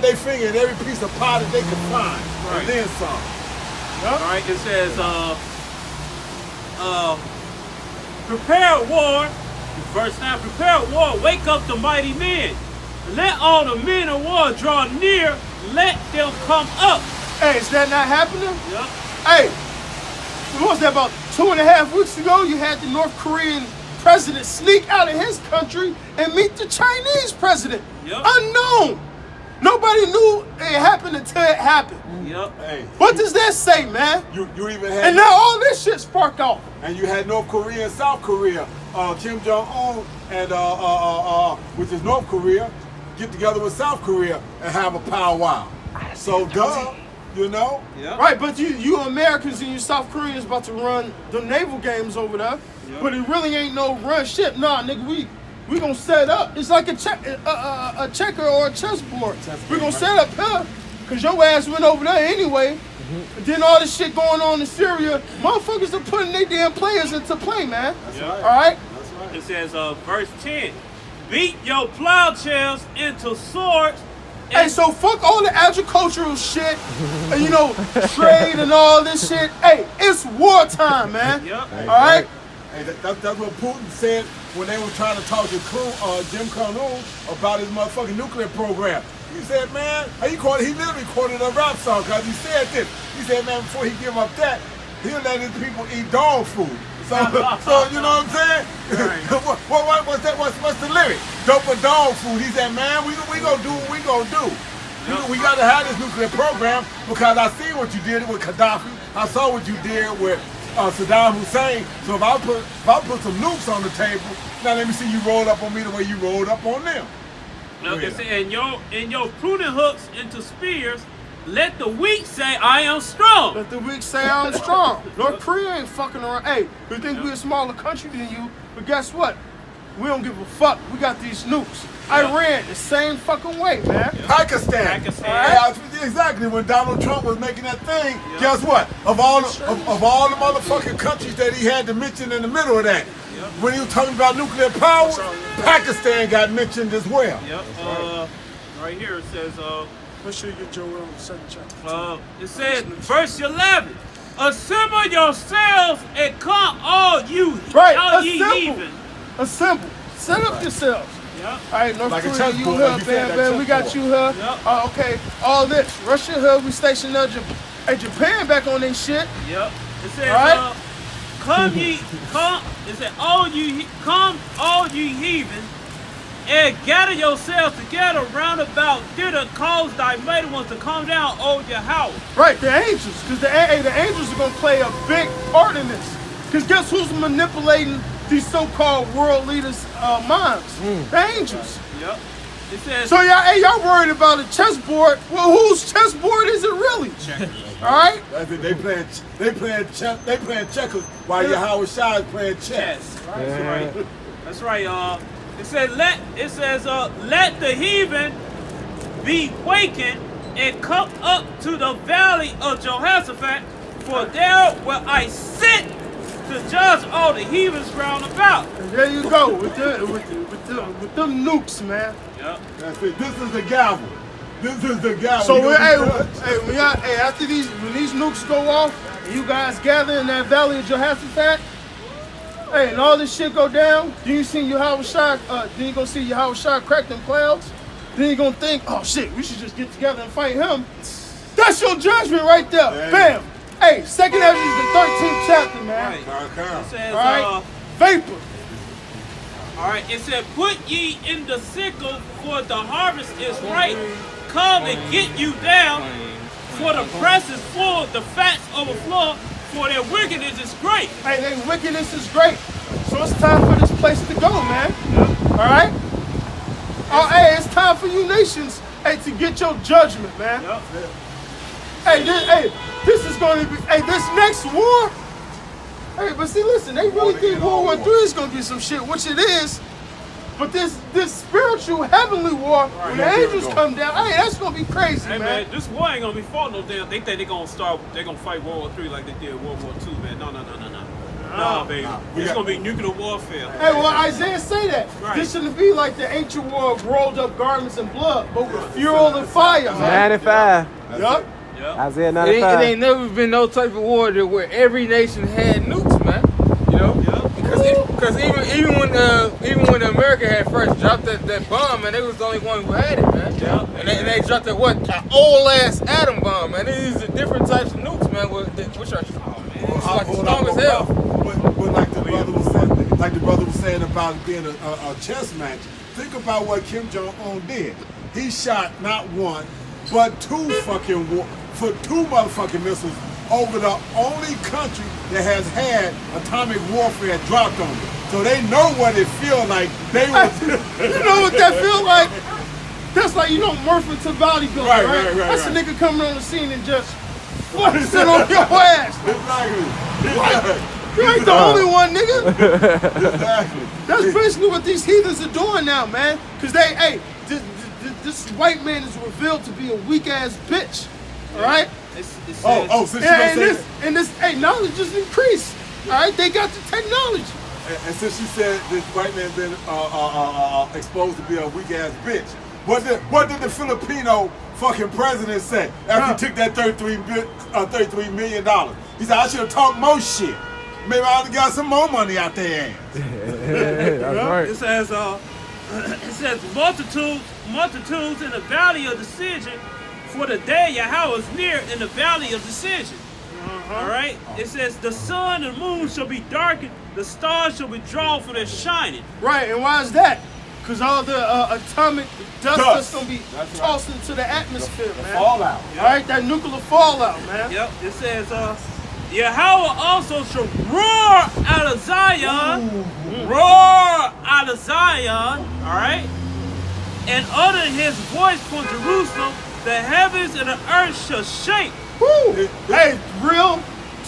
S7: their finger in every piece of pie that they could find, and then some.
S3: All right. It says, prepare war. Verse 9, prepare war, wake up the mighty men. Let all the men of war draw near, let them come up.
S6: Hey, is that not happening?
S3: Yep.
S6: Hey, what was that, about 2.5 weeks ago? You had the North Korean president sneak out of his country and meet the Chinese president.
S3: Yep.
S6: Unknown. Nobody knew it happened until it happened.
S3: Yep.
S7: Hey,
S6: What does that say, man?
S7: you even had,
S6: And now all this shit sparked off.
S7: and you had North Korea and South Korea. Kim Jong-un and which is North Korea, get together with South Korea and have a powwow. So
S3: Yep.
S6: Right, but you Americans and you South Koreans about to run the naval games over there.
S3: Yep.
S6: But it really ain't no run ship. Nah, nigga, we gonna set up. It's like a checker or a chessboard. We gonna set up here, cause your ass went over there anyway. And then all this shit going on in Syria, motherfuckers are putting their damn players into play, man.
S3: That's
S6: All right?
S3: It says, verse 10, beat your plowshares into swords.
S6: Hey, so fuck all the agricultural shit, and, trade and all this shit. Hey, it's wartime, man.
S3: Yep.
S7: Hey,
S6: all right?
S7: Hey, that's what Putin said when they were trying to talk to Jim Jong-un about his motherfucking nuclear program. He said, man, he literally quoted a rap song because he said this. He said, man, before he give up that, he'll let his people eat dog food. So you know what I'm saying? Right. What's that? What's the lyric? Dope or dog food. He said, man, we gonna do what we gonna do. We gotta have this nuclear program because I see what you did with Gaddafi. I saw what you did with Saddam Hussein. So if I put some nukes on the table, now let me see you roll up on me the way you rolled up on them.
S3: Okay, so and your pruning hooks into spears, let the weak say, I am strong.
S6: Let the weak say I'm strong. North Korea ain't fucking around. Hey, we think we're a smaller country than you, but guess what? We don't give a fuck. We got these nukes. Iran, the same fucking way, man.
S7: Pakistan.
S6: Right?
S7: Exactly. When Donald Trump was making that thing, guess what? Of all the motherfucking countries that he had to mention in the middle of that, when he was talking about nuclear power, Pakistan got mentioned as well.
S3: Yep. Right here it says,
S6: Make sure you get your second chapter.
S3: it says, verse 11, assemble yourselves and come all ye heathen.
S6: Assemble. Set up yourselves.
S3: Yep.
S6: All right, North
S7: Like a
S6: Korea,
S7: chessboard,
S6: you
S7: like
S6: here,
S7: you said,
S6: bam,
S7: that
S6: bam. We got
S7: chessboard.
S6: you here.
S3: Yep.
S6: Okay, all this. Russia here, we stationed there. Japan back on their shit.
S3: Yep. It says,
S6: Alright.
S3: it said, come all ye heathen, and gather yourselves together round about thither, cause thy mighty ones to come down, O Yahweh.
S6: Right, the angels. Because the angels are going to play a big part in this. Because guess who's manipulating these so-called world leaders' minds? The angels.
S3: Yep. It says,
S6: So y'all worried about a chessboard. Well, whose chessboard is it really? All right?
S7: That's it. They playing checkers while Yahweh Shai is playing chess.
S3: That's right. It says, let the heathen be wakened and come up to the valley of Jehoshaphat, for there will I sit to judge all the heathens round about.
S6: And there you go with them nukes, man.
S3: Yep.
S7: That's it. This is the gavel. This is the gavel.
S6: So
S7: You gonna be judged.
S6: after when these nukes go off, and you guys gather in that valley of Jehoshaphat, hey, and all this shit go down, then you see Yahweh Shai, then you gonna see Yahweh Shai crack them clouds. Then you gonna think, oh shit, we should just get together and fight him. That's your judgment right there.
S7: Damn.
S6: Bam. Hey, 2nd Ezra is the 13th chapter, man.
S3: Right. It says,
S6: All right, vapor.
S3: all right. It said, put ye in the sickle, for the harvest is ripe. Come and get you down, for the press is full, the fats overflow, for their wickedness is great.
S6: Hey, their wickedness is great. So it's time for this place to go, man. All right? Oh, hey, it's time for you nations, hey, to get your judgment, man.
S3: Yep.
S6: Hey, this is going to be, hey, this next war. Hey, but see, listen, they really think World War III is going to be some shit, which it is. But this spiritual heavenly war, when the angels come down, hey, that's going to be crazy,
S3: Hey
S6: man.
S3: man, this war ain't gonna be fought no damn. They think they're gonna fight World War III like they did World War II, man. No. Nah, baby. It's gonna be nuclear warfare.
S6: Hey, well, Isaiah say that.
S3: Right.
S6: This shouldn't be like the ancient war of rolled up garments and blood, but with fuel and fire, man.
S4: 95.
S6: Yup.
S3: Yep.
S4: Isaiah
S2: It
S4: 95.
S2: ain't never been no type of war that where every nation had nukes, man. You know, because even when America had first dropped that bomb, man, they was the only one who had it, man.
S3: Yeah.
S2: And they dropped that an old ass atom bomb, man. These are different types of nukes, man. Which are like strong as hell.
S7: But like the brother was saying about it being a chess match, think about what Kim Jong-un did. He shot not one, but two motherfucking missiles over the only country that has had atomic warfare dropped on it. So they know what it feels like. They was
S6: You know what that feel like? That's like, Murphy to bodybuilding, right? That's a nigga coming on the scene and just flexing on your ass.
S7: Exactly.
S6: You ain't the only one, nigga.
S7: Exactly.
S6: That's basically what these heathens are doing now, man. Because this white man is revealed to be a weak ass bitch. All right?
S3: It says,
S7: Since you don't say
S6: this knowledge just increased. All right? They got the technology.
S7: and since you said this white man's been exposed to be a weak ass bitch, what did the Filipino fucking president say after he took that $33 million? He said, I should have talked more shit. Maybe I would have got some more money out their ass.
S4: That's right.
S3: it says multitudes in the valley of decision, for the day Yahweh is near in the valley of decision. All right. It says the sun and moon shall be darkened, the stars shall be drawn for their shining.
S6: Right, and why is that? Because all the atomic dust that's going to be tossed into the atmosphere, man.
S7: Fallout.
S6: All right, that nuclear fallout, man.
S3: Yep. It says Yahweh also shall roar out of Zion, roar out of Zion, all right, and utter his voice from Jerusalem. The heavens and the earth shall shake.
S6: Woo. Hey, real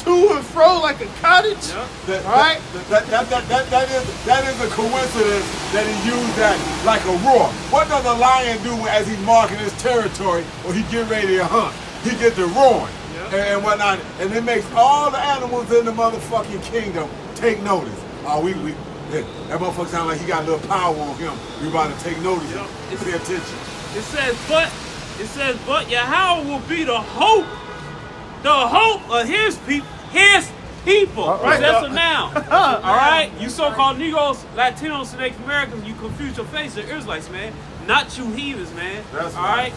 S6: to and fro like a cottage.
S3: Yep.
S6: All right.
S7: That is a coincidence that he used that like a roar. What does a lion do as he's marking his territory or he get ready to hunt? He gets to roaring and whatnot, and it makes all the animals in the motherfucking kingdom take notice. That motherfucker sound like he got a little power on him. We about to take notice. Pay attention.
S3: It says, but Yahweh will be the hope of his people. His people. Right. That's a noun. All right? You so-called Negroes, Latinos, and Native Americans, you confuse your face. The Israelites, man. Not you heathens, man.
S6: That's
S3: all right?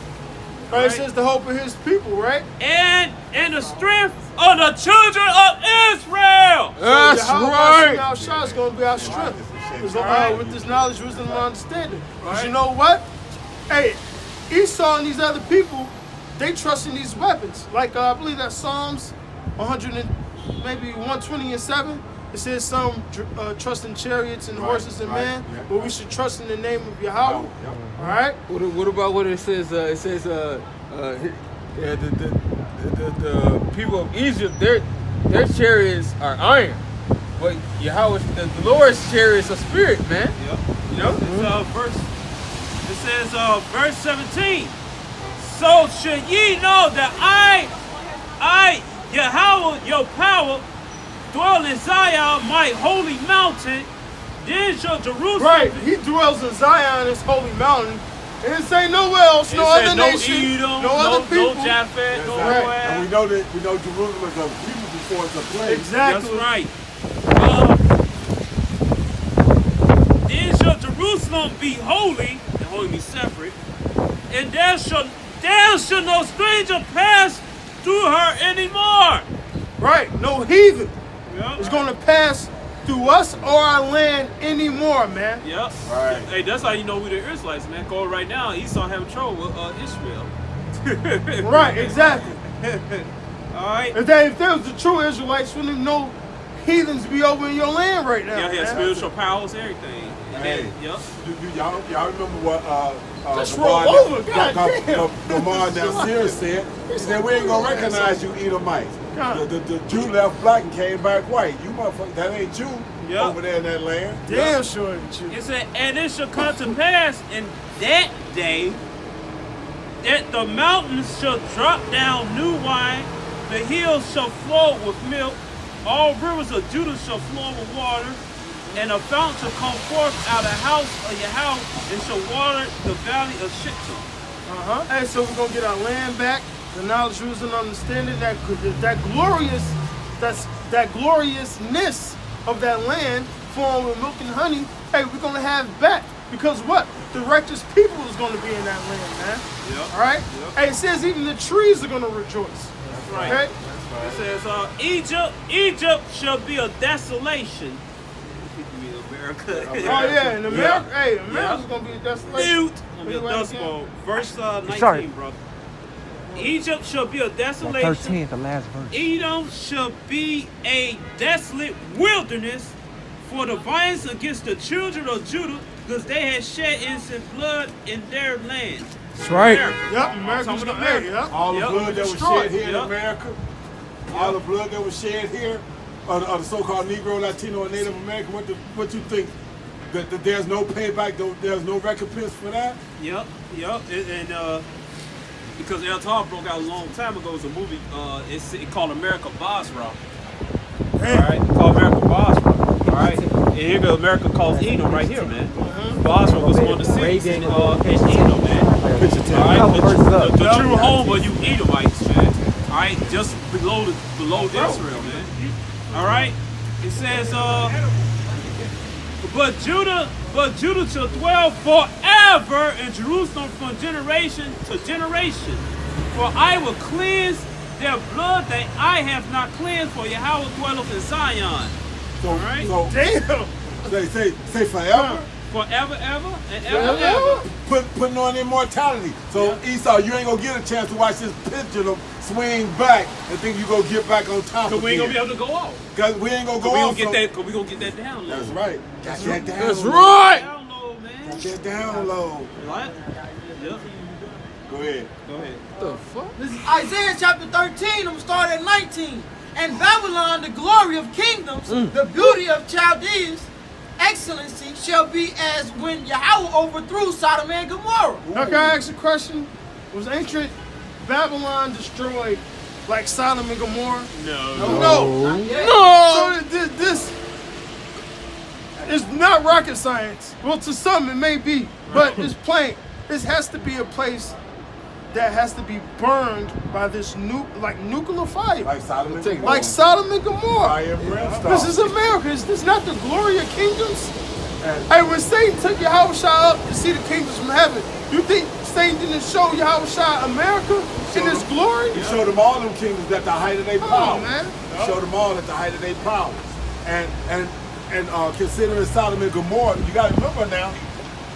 S6: Right. It says the hope of his people, right?
S3: And the strength of the children of Israel.
S6: That's right. Our shot's going to be our strength. With this knowledge, wisdom, and understanding. Because you know what? Hey, Esau and these other people, they trust in these weapons. Like, I believe that's Psalms 100 and maybe 120 and 7. It says some trust in chariots and horses and man, but we should trust in the name of Yahweh. All right.
S2: What about what it says? It says the people of Egypt, their chariots are iron, but Yahweh, the Lord's chariots are spirit, man.
S3: Yep. It says verse 17. So should ye know that I Yahweh, your power, dwell in Zion, my holy mountain. Then shall Jerusalem.
S6: Right, he dwells in Zion, his holy mountain. And it say nowhere else, no other nation,
S3: Edom,
S6: no other people.
S3: No Japheth, no
S7: Moab.
S3: Moab.
S7: And we know Jerusalem is a people before it's a place.
S6: Exactly.
S3: That's right. Then shall Jerusalem be holy, and holy be separate, and there shall no stranger pass through her anymore.
S6: Right, no heathen
S3: Yep.
S6: is going to pass through us or our land anymore, man.
S3: Yep.
S7: Right.
S3: Hey, that's how you know we the Israelites, man. Go right now, Esau having trouble with Ishmael.
S6: Right, exactly.
S3: All right.
S6: If there was the true Israelites, wouldn't no heathens be over in your land right now.
S3: Yeah, he has
S6: man.
S3: spiritual powers, everything.
S7: Hey,
S3: Yep.
S7: y'all remember what
S6: Just roll over, goddamn.
S7: Lamar down here said? He said, we ain't gonna recognize you Edomites. The Jew left black and came back white. You motherfucker, that ain't you over there in that land.
S6: Damn sure ain't you.
S3: It said, and it shall come to pass in that day that the mountains shall drop down new wine, the hills shall flow with milk, all rivers of Judah shall flow with water, and a fountain shall come forth out of the house of Yahweh and shall water the valley of Shittim.
S6: Hey, so we're gonna get our land back, the knowledge, wisdom, and understanding, that gloriousness of that land flowing with milk and honey. Hey, we're gonna have back because what? The righteous people is gonna be in that land, man.
S3: Yep.
S6: All right.
S3: Yep.
S6: Hey, it says even the trees are gonna rejoice.
S3: That's right.
S6: Okay?
S3: It says, Egypt shall be a desolation. America.
S6: Oh yeah, in America, hey, America's gonna be a desolation.
S3: Mute. Gonna be a dust bowl. Verse 19, brother. Egypt shall be a desolation.
S8: 13th, the last verse.
S3: Edom shall be a desolate wilderness for the violence against the children of Judah, because they had shed innocent blood in their land.
S4: That's right.
S6: Yep, America's gonna be. Yep.
S7: All the blood that was shed here in
S3: Yep.
S7: America, all the blood that was shed here, of the so-called Negro, Latino, and Native American, what you think? That there's no payback, there's no recompense for that?
S3: Yep. And because El Tar broke out a long time ago, it was a movie, it's called America Basra. Alright, called America Basra. Alright, and here goes America calls Edom right here, man. Basra was one of the cities in Edom, man. Alright, the true home of you Edomites, man. Alright, just below Israel, man. Alright, it says, but Judah shall dwell forever in Jerusalem from generation to generation. For I will cleanse their blood that I have not cleansed, for Yahweh dwelleth in Zion.
S7: So,
S3: Alright?
S7: so
S6: Damn.
S7: say forever?
S3: Forever, ever, and ever.
S7: Putting on immortality. So Esau, you ain't gonna get a chance to watch this pendulum swing back and think you gonna get back on top
S3: Cause
S7: of
S3: we ain't gonna be able to go off.
S7: Because we ain't gonna go
S3: Cause we
S7: off.
S3: gonna get that. Cause we gonna get that down low.
S7: That's right. Got that down
S4: That's
S7: low.
S4: right.
S3: Down low, man.
S7: Got that down low.
S3: What? Yep.
S7: Go ahead.
S3: Go ahead.
S4: What the fuck?
S1: This is Isaiah chapter 13. I'm gonna start at 19. And Babylon, the glory of kingdoms, the beauty of Chaldees, excellency shall be as when Yahweh overthrew Sodom and Gomorrah.
S6: Now, can I ask a question? Was ancient Babylon destroyed like Sodom and Gomorrah?
S3: No.
S6: No.
S1: Yeah.
S6: So this is not rocket science. Well, to some it may be, but it's plain. This has to be a place that has to be burned by this nuclear fire.
S7: Like Sodom and Gomorrah.
S6: Like Sodom and Gomorrah.
S7: Fire and brimstone.
S6: This is America. Is this not the glory of kingdoms? Hey, when Satan took Yahweh Shah up to see the kingdoms from heaven, you think Satan didn't show Yahweh Shah America in his glory?
S7: He showed them all them kingdoms at the height of their
S6: Come
S7: power.
S6: on, man.
S7: He showed them all at the height of their power. And considering Sodom and Gomorrah, you got to remember now,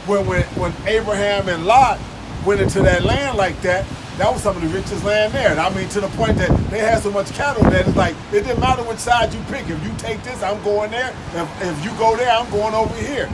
S7: when Abraham and Lot went into that land like that, that was some of the richest land there. And I mean, to the point that they had so much cattle that it's like, it didn't matter which side you pick. If you take this, I'm going there. If you go there, I'm going over here.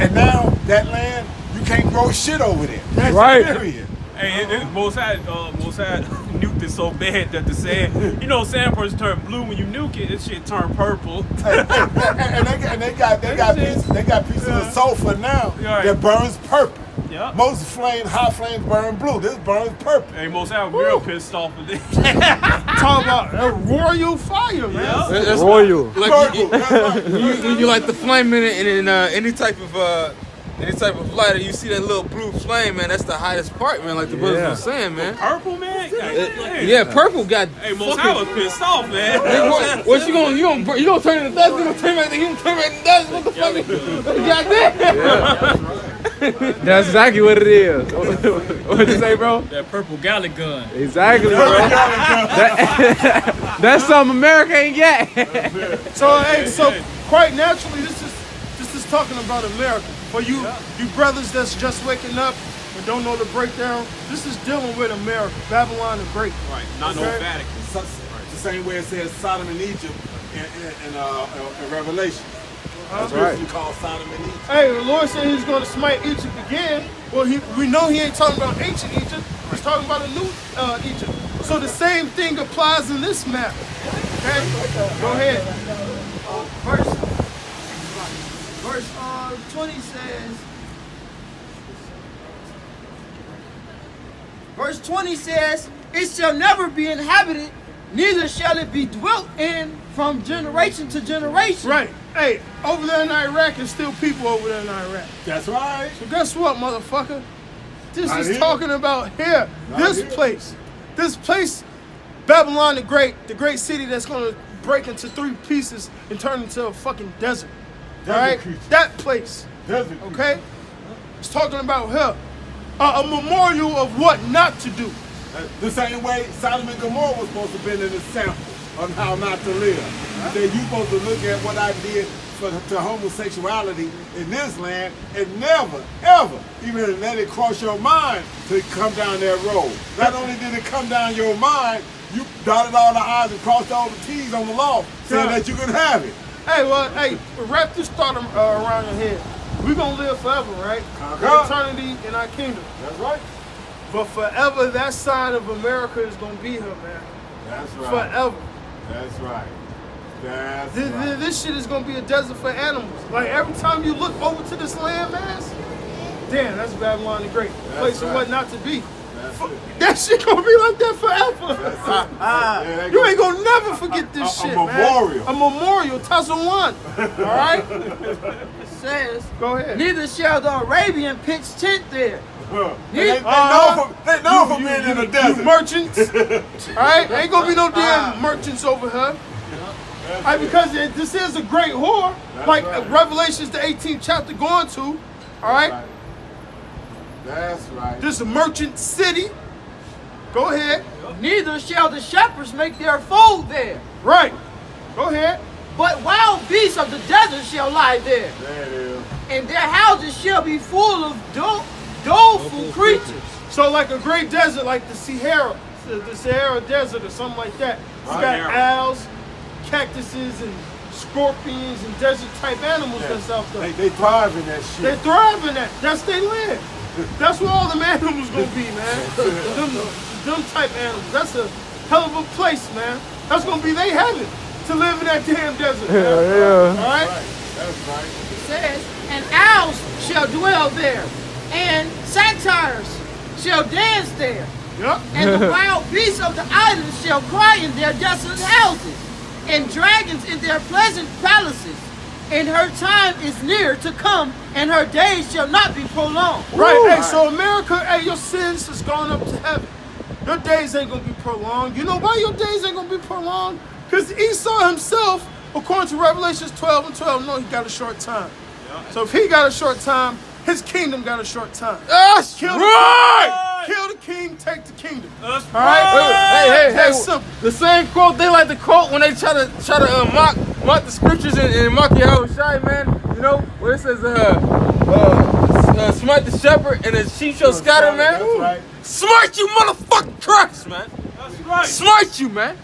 S7: And now, that land, you can't grow shit over there. That's
S4: right.
S7: Period.
S3: Hey, Most High nuked it so bad that the sand, sandpersons turn blue when you nuke it. This shit turn purple.
S7: and they got pieces of sulfur now that burns purple.
S3: Yep.
S7: Most high flames burn blue. This burns purple.
S3: Hey, Most High was real pissed off with this.
S6: Talk about a royal fire, man.
S3: Yep.
S4: That's royal.
S2: Like
S7: Purple. That's right.
S2: you like the flame in it, and in any type of lighter, you see that little blue flame, man. That's the hottest part, man. Like the brothers was saying, man.
S3: Purple, man?
S2: Yeah, purple got.
S3: Hey, Most High was pissed off, man.
S2: What you gonna turn into dust? You gonna turn back into dust? What the fuck? You got that?
S4: That's exactly what it is. What'd you say, bro?
S3: That purple galley gun.
S4: Exactly, bro. That's something America ain't got.
S6: So quite naturally, this is talking about America. For you brothers that's just waking up and don't know the breakdown, this is dealing with America, Babylon the Great.
S3: Right, not no Vatican.
S7: It's the same way it says Sodom and Egypt in Revelation.
S4: That's
S7: That's
S4: right.
S7: what you call Sodom and Egypt.
S6: Hey, the Lord said he's going to smite Egypt again. Well, we know he ain't talking about ancient Egypt. He's talking about a new Egypt. So the same thing applies in this map. Okay? Go ahead.
S1: Verse 20 says, verse 20 says, it shall never be inhabited, neither shall it be dwelt in from generation to generation.
S6: Right. Hey, over there in Iraq, there's still people over there in Iraq.
S7: That's right.
S6: So guess what, motherfucker? This
S7: Not
S6: is
S7: here.
S6: talking about here.
S7: Not
S6: This
S7: here.
S6: place. This place, Babylon the great city that's going to break into 3 pieces and turn into a fucking desert.
S7: Desert
S6: All right?
S7: creature.
S6: That place.
S7: Desert.
S6: Okay? It's talking about here. A memorial of what not to do.
S7: The same way Sodom and Gomorrah was supposed to be an example on how not to live. That you supposed to look at what I did to homosexuality in this land and never, ever even let it cross your mind to come down that road. Not only did it come down your mind, you dotted all the I's and crossed all the T's on the law saying that you can have it.
S6: Hey, wrap this thought around your head. We're going to live forever, right?
S7: God.
S6: Eternity in our kingdom.
S7: That's right.
S6: But forever, that side of America is going to be here, man.
S7: That's right.
S6: Forever.
S7: That's right. That's
S6: This,
S7: right.
S6: this shit is gonna be a desert for animals. Like every time you look over to this landmass, damn, that's Babylon the Great. Place of
S7: right.
S6: what not to be.
S7: That's it.
S6: That shit gonna be like that forever.
S7: Yeah, they
S6: You ain't gonna never forget this
S7: a
S6: shit,
S7: memorial.
S6: man. A memorial, Tazawan. All right,
S1: It says,
S6: go ahead.
S1: neither shall the Arabian pitch tent there.
S7: They know for being in the desert.
S6: You merchants, all right? Ain't gonna be no damn merchants over here. All right, because this is a great whore, like Revelations the 18th chapter going to. All right,
S7: That's right.
S6: this is a merchant city. Go ahead.
S1: Neither shall the shepherds make their fold there.
S6: Right. Go ahead.
S1: But wild beasts of the desert shall lie there,
S7: There it is.
S1: and their houses shall be full of doleful creatures.
S6: So like a great desert, like the Sahara, the Sahara Desert or something like that. You got owls, cactuses, and scorpions and desert type animals that's out there.
S7: They thrive in that shit.
S6: They thrive in that. That's their land. That's where all them animals gonna be, man. them type animals. That's a hell of a place, man. That's gonna be they heaven to live in that damn desert. Man.
S4: Yeah.
S6: All right.
S7: That's right.
S8: It says, and owls shall dwell there, and satyrs shall dance there,
S6: Yep.
S8: and the wild beasts of the islands shall cry in their desolate houses, and dragons in their pleasant palaces. And her time is near to come, and her days shall not be prolonged.
S6: Right. Hey, so America, hey, your sins has gone up to heaven. Your days ain't gonna be prolonged. You know why your days ain't gonna be prolonged? Because Esau himself, according to Revelations 12 and 12, no, he got a short time. So if he got a short time, his kingdom got a short time.
S2: That's
S6: Kill
S2: right!
S6: Kill the king, take the kingdom.
S3: That's
S6: All right?
S2: Hey,
S6: That's simple.
S2: the same quote they like to quote when they try to mock the scriptures and mock Yahweh Shai, man. You know, where it says, smite the shepherd and the sheep shall scatter, man.
S7: That's right.
S2: Smite you, motherfucking Christ, man.
S3: That's right.
S2: Smite you, man.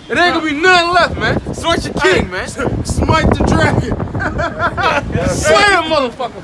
S2: It ain't gonna be none left, man. Smite your king, man.
S6: Smite the dragon.
S2: Slay him, motherfucker.